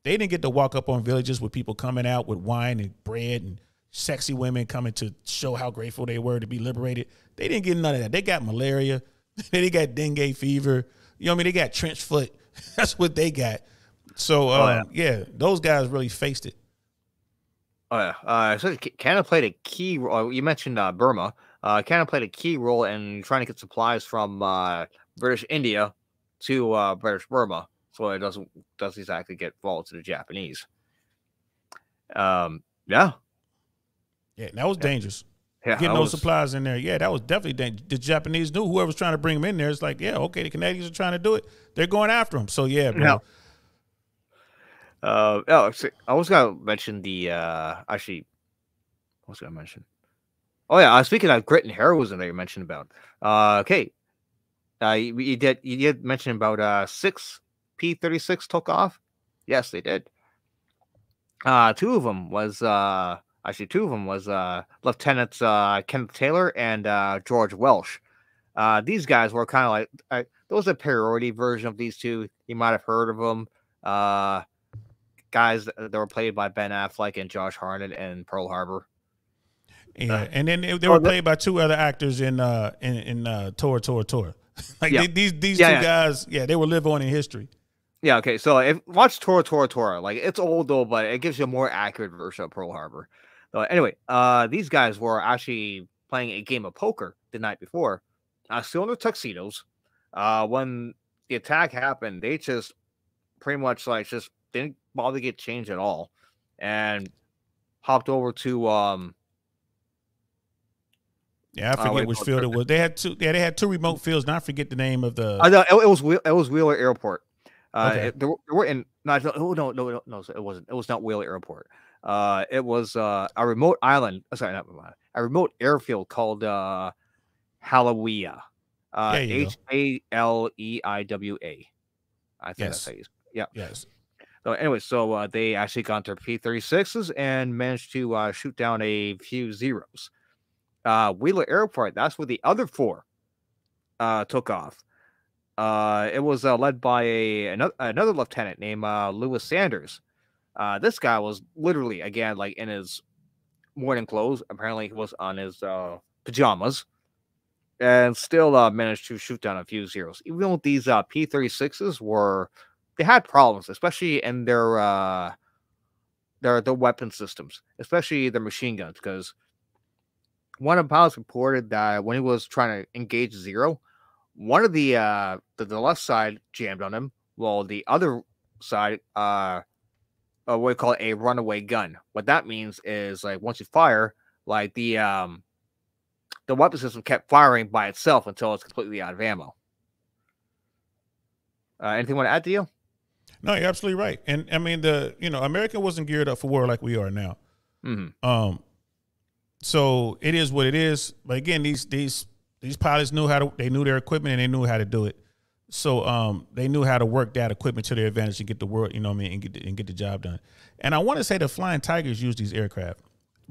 They didn't get to walk up on villages with people coming out with wine and bread and sexy women coming to show how grateful they were to be liberated. They didn't get none of that. They got malaria. They got dengue fever. They got trench foot. That's what they got. So, those guys really faced it. Oh yeah. So Canada played a key role. You mentioned Burma. Canada played a key role in trying to get supplies from British India to British Burma, so it doesn't exactly get fall to the Japanese. Yeah. Yeah, that was dangerous. Yeah, Getting those supplies in there. Yeah, that was definitely dangerous. The Japanese knew whoever was trying to bring them in there. It's like, yeah, okay, the Canadians are trying to do it. They're going after them. So, yeah, bro. I was going to mention actually, what was I going to mention? Oh, yeah, speaking of grit and heroism that you mentioned about. Okay. You did mention about 6 P36 took off. Yes, they did. Two of them was Lieutenants Kenneth Taylor and George Welsh. These guys were kind of like there was a parody version of these two. You might have heard of them. Guys that were played by Ben Affleck and Josh Hartnett in Pearl Harbor. Yeah, and then they were played by two other actors in Tor. Like these two guys, they will live on in history. Yeah, okay. So watch Tor. Like it's old though, but it gives you a more accurate version of Pearl Harbor. So anyway, these guys were actually playing a game of poker the night before, still in their tuxedos. When the attack happened, they just pretty much just didn't bother to get changed at all, and hopped over to I forget which field it was. They had two remote fields. Not forget the name of the. It was Wheeler Airport. Okay. There were in no, it wasn't. It was not Wheeler Airport. It was a remote island. Sorry, not a remote airfield called Halawea. Haleiwa. I think that's how you. Yeah. Yes. So anyway, they actually got their P36s and managed to shoot down a few Zeros. Wheeler Airport. That's where the other 4 took off. It was led by another lieutenant named Lewis Sanders. This guy was literally, again, like in his morning clothes. Apparently, he was on his pajamas, and still managed to shoot down a few Zeros. Even though these P36s they had problems, especially in their weapon systems, especially their machine guns, because one of the pilots reported that when he was trying to engage Zero, one of the left side jammed on him, while the other side what we call a runaway gun. What that means is like once you fire, like the weapon system kept firing by itself until it's completely out of ammo. Anything want to add to you? No, you're absolutely right. And I mean, America wasn't geared up for war like we are now. Mm-hmm. So it is what it is. But again, these pilots knew they knew their equipment and they knew how to do it. So they knew how to work that equipment to their advantage and get the world, and get the job done. And I want to say the Flying Tigers used these aircraft.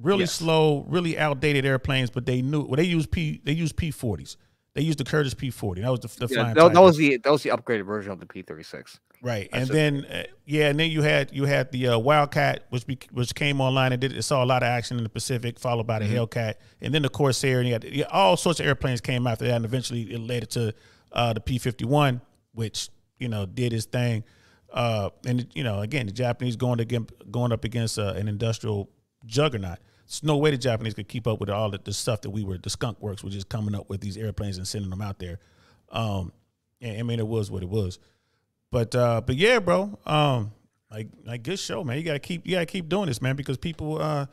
Really slow, really outdated airplanes, but they knew they used P40s. They used the Curtiss P40. That was the Flying Tigers. That was the upgraded version of the P36. Right, and then you had the Wildcat, which came online and it saw a lot of action in the Pacific, followed by the Hellcat, and then the Corsair, and you had all sorts of airplanes came after that, and eventually it led to the P-51, which did its thing, and again the Japanese going up against an industrial juggernaut. There's no way the Japanese could keep up with all the stuff that the Skunk Works was just coming up with these airplanes and sending them out there. I mean, it was what it was. But yeah, bro. Like good show, man. You gotta keep doing this, man, because people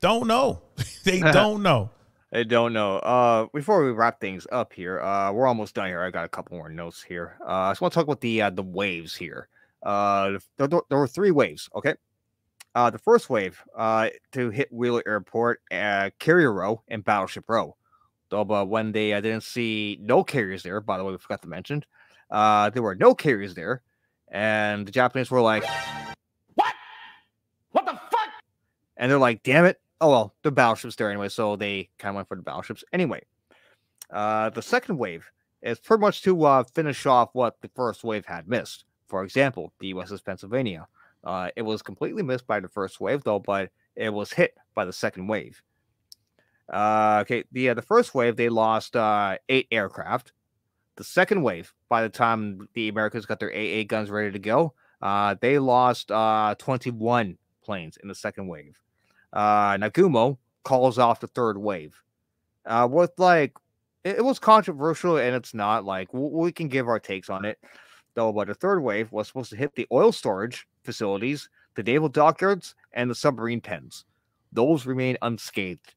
don't know. They don't know. They don't know. Before we wrap things up here, we're almost done here. I got a couple more notes here. I just want to talk about the waves here. There were 3 waves. Okay. The first wave to hit Wheeler Airport, Carrier Row and Battleship Row. Though, but when they didn't see no carriers there, by the way, we forgot to mention, there were no carriers there, and the Japanese were like, "What? What the fuck?" And they're like, "Damn it! Oh well, the battleships there anyway." So they kind of went for the battleships anyway. The second wave is pretty much to finish off what the first wave had missed. For example, the USS Pennsylvania. It was completely missed by the first wave, though, but it was hit by the second wave. Okay, the first wave, they lost 8 aircraft. The second wave, by the time the Americans got their AA guns ready to go, they lost 21 planes in the second wave. Nagumo calls off the third wave. With it was controversial, and it's not we can give our takes on it, though. But the third wave was supposed to hit the oil storage facilities, the naval dockyards, and the submarine pens. Those remain unscathed.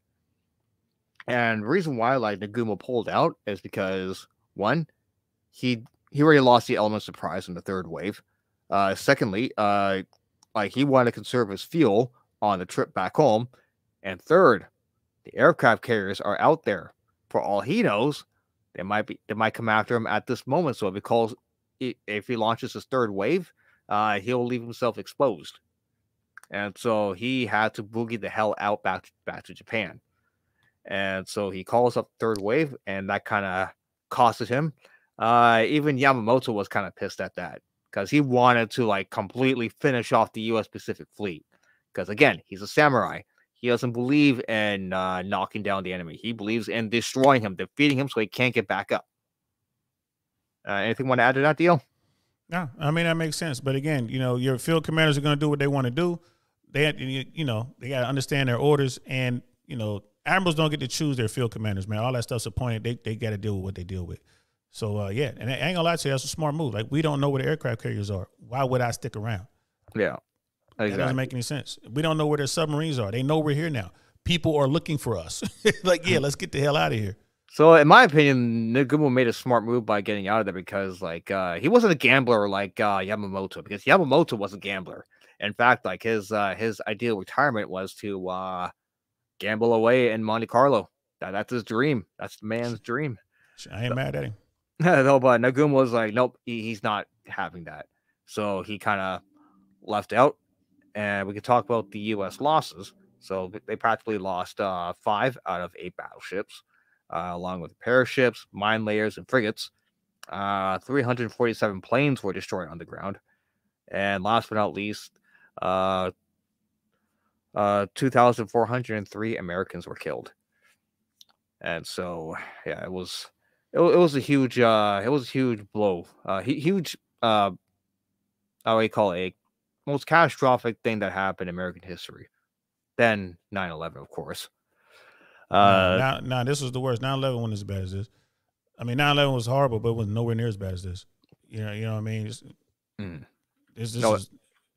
And the reason why Nagumo pulled out is because, one, he already lost the element of surprise in the third wave. Secondly, he wanted to conserve his fuel on the trip back home. And third, the aircraft carriers are out there. For all he knows, they might come after him at this moment. So if he launches his third wave, he'll leave himself exposed. And so he had to boogie the hell out back to Japan. And so he calls up third wave, and that kind of costed him. Even Yamamoto was kind of pissed at that, because he wanted to completely finish off the U.S. Pacific Fleet. Because again, he's a samurai. He doesn't believe in knocking down the enemy. He believes in destroying him, defeating him, so he can't get back up. Anything want to add to that deal? No, I mean, that makes sense. But again, your field commanders are going to do what they want to do. They got to understand their orders, and admirals don't get to choose their field commanders, man. All that stuff's appointed. They got to deal with what they deal with. So yeah, and I ain't gonna lie to you, that's a smart move. We don't know where the aircraft carriers are. Why would I stick around? Yeah, exactly. That doesn't make any sense. We don't know where their submarines are. They know we're here now. People are looking for us. Let's get the hell out of here. So, in my opinion, Nagumo made a smart move by getting out of there, because he wasn't a gambler like Yamamoto, because Yamamoto was a gambler. In fact, his ideal retirement was to gamble away in Monte Carlo. That's his dream. That's the man's dream. I ain't mad at him. No, but Nagumo was like, nope, he's not having that. So he kind of left out. And we could talk about the U.S. losses. So they practically lost 5 out of 8 battleships, along with repair ships, mine layers, and frigates. 347 planes were destroyed on the ground. And last but not least, 2,403 Americans were killed. And so, yeah, it was a huge blow. Huge, how do you call it, a most catastrophic thing that happened in American history. Then 9/11, of course. Now this was the worst. 9/11 wasn't as bad as this. I mean, 9/11 was horrible, but it was nowhere near as bad as this. You know what I mean?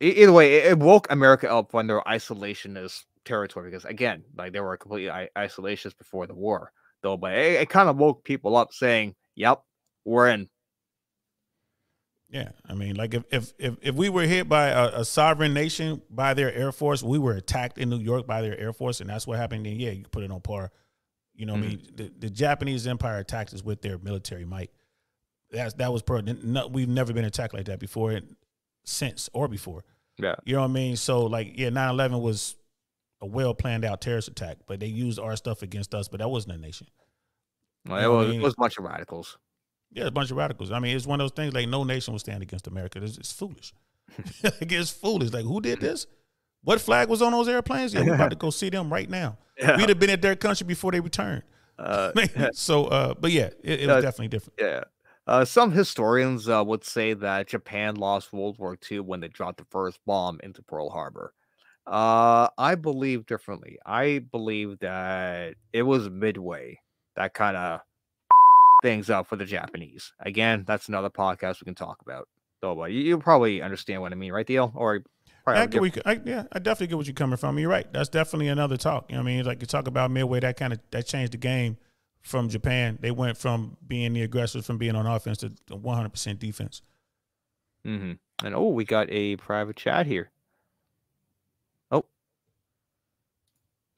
Either way, it woke America up when they were isolationist territory, because again, like they were completely isolationist before the war, though. But it kind of woke people up, saying, "Yep, we're in." Yeah, I mean, like if we were hit by a sovereign nation by their Air Force, we were attacked in New York by their Air Force, and that's what happened. Then yeah, you can put it on par. You know what I mean? The Japanese Empire attacked us with their military might. That was we've never been attacked like that before, since or before. Yeah, you know what I mean. So like, yeah, 9/11 was a well planned out terrorist attack, but they used our stuff against us. But that wasn't a nation. Well, it was a bunch of radicals. Yeah, a bunch of radicals. I mean, it's one of those things like no nation will stand against America. It's foolish. Like, it's foolish. Like, who did this? What flag was on those airplanes? Yeah, we're about to go see them right now. Yeah. We'd have been at their country before they returned. But yeah, it was definitely different. Yeah. Some historians would say that Japan lost World War II when they dropped the first bomb into Pearl Harbor. I believe differently. I believe that it was Midway that kind of things up for the Japanese. Again, that's another podcast we can talk about. So, you probably understand what I mean, right, Theo? Or I definitely get what you're coming from. You're right. That's definitely another talk. You know what I mean? Like you talk about Midway, that changed the game from Japan. They went from being the aggressors, from being on offense, to 100% defense. And we got a private chat here.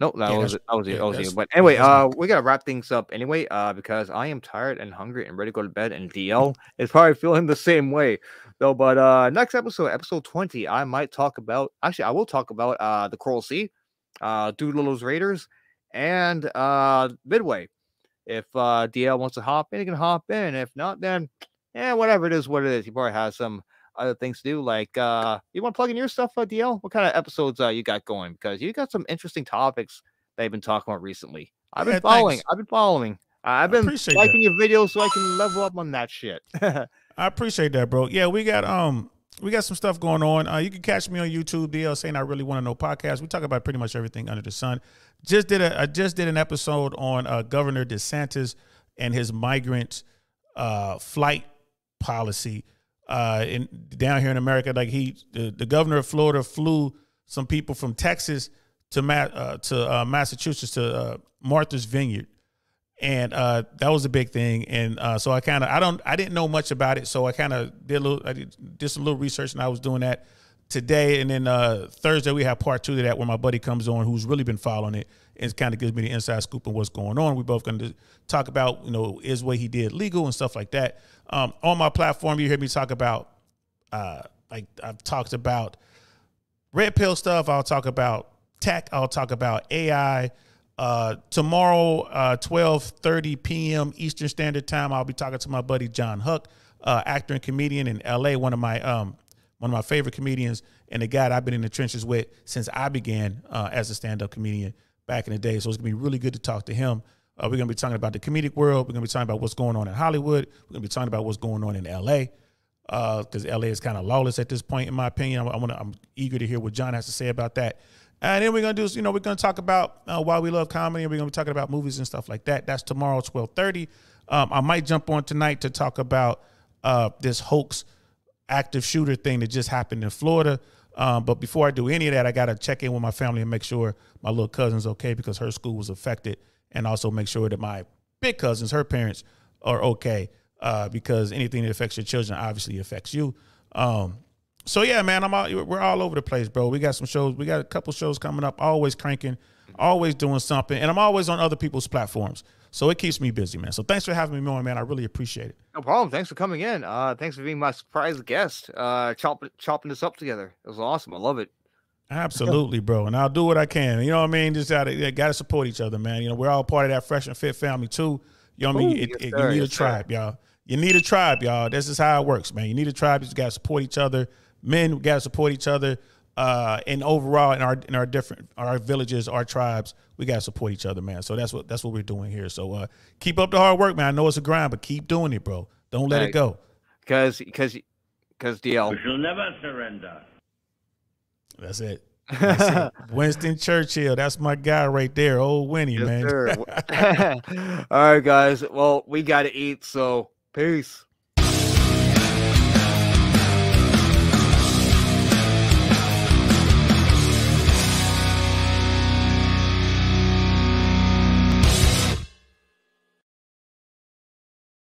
No, that was it. But anyway, we gotta wrap things up anyway, because I am tired and hungry and ready to go to bed, and DL is probably feeling the same way. Though, but next episode 20, I will talk about the Coral Sea, Doolittle's Raiders, and Midway. If DL wants to hop in, he can hop in. If not, then whatever it is, what it is. He probably has some other things to do. Like, you want to plug in your stuff, DL? What kind of episodes you got going? Because you got some interesting topics that you've been talking about recently. I've been following. I've been liking your videos so I can level up on that shit. I appreciate that, bro. Yeah, we got some stuff going on. You can catch me on YouTube, DL Saying I Really Want to Know podcast. We talk about pretty much everything under the sun. I just did an episode on Governor DeSantis and his migrant flight policy. Down here in America, like the governor of Florida flew some people from Texas to Massachusetts to Martha's Vineyard, and that was a big thing. And so I didn't know much about it, so I did some little research, and I was doing that today. And then Thursday we have part 2 of that, where my buddy comes on who's really been following it and kind of gives me the inside scoop of what's going on. We both going to talk about, is what he did legal and stuff like that. On my platform, you hear me talk about, like I've talked about red pill stuff. I'll talk about tech. I'll talk about AI. Tomorrow, 12:30 p.m. Eastern Standard Time, I'll be talking to my buddy John Huck, actor and comedian in LA, one of my favorite comedians, and the guy that I've been in the trenches with since I began as a stand-up comedian back in the day. So it's gonna be really good to talk to him. We're going to be talking about the comedic world. We're going to be talking about what's going on in Hollywood. We're going to be talking about what's going on in L.A. Because L.A. is kind of lawless at this point, in my opinion. I'm eager to hear what John has to say about that. And then we're going to do, we're going to talk about why we love comedy, and we're going to be talking about movies and stuff like that. That's tomorrow, 12:30. I might jump on tonight to talk about this hoax active shooter thing that just happened in Florida. But before I do any of that, I got to check in with my family and make sure my little cousin's okay, because her school was affected. And also make sure that my big cousins, her parents, are okay, because anything that affects your children obviously affects you. So yeah, man, we're all over the place, bro. We got some shows. We got a couple shows coming up. Always cranking, always doing something, and I'm always on other people's platforms. So it keeps me busy, man. So thanks for having me on, man. I really appreciate it. No problem. Thanks for coming in. Thanks for being my surprise guest. Chopping this up together. It was awesome. I love it. Absolutely, bro. And I'll do what I can. You know what I mean? Just gotta support each other, man. We're all part of that Fresh and Fit family too. You know what I mean? You need a tribe, y'all. You need a tribe, y'all. This is how it works, man. You need a tribe. You just gotta support each other. Men, we gotta support each other. And overall, in our villages, our tribes, we gotta support each other, man. So that's what we're doing here. So keep up the hard work, man. I know it's a grind, but keep doing it, bro. Don't let it go. Because DL, we shall never surrender. That's it. That's it. Winston Churchill. That's my guy right there. Old Winnie, Yes, man. sir. All right, guys. Well, we got to eat, so peace.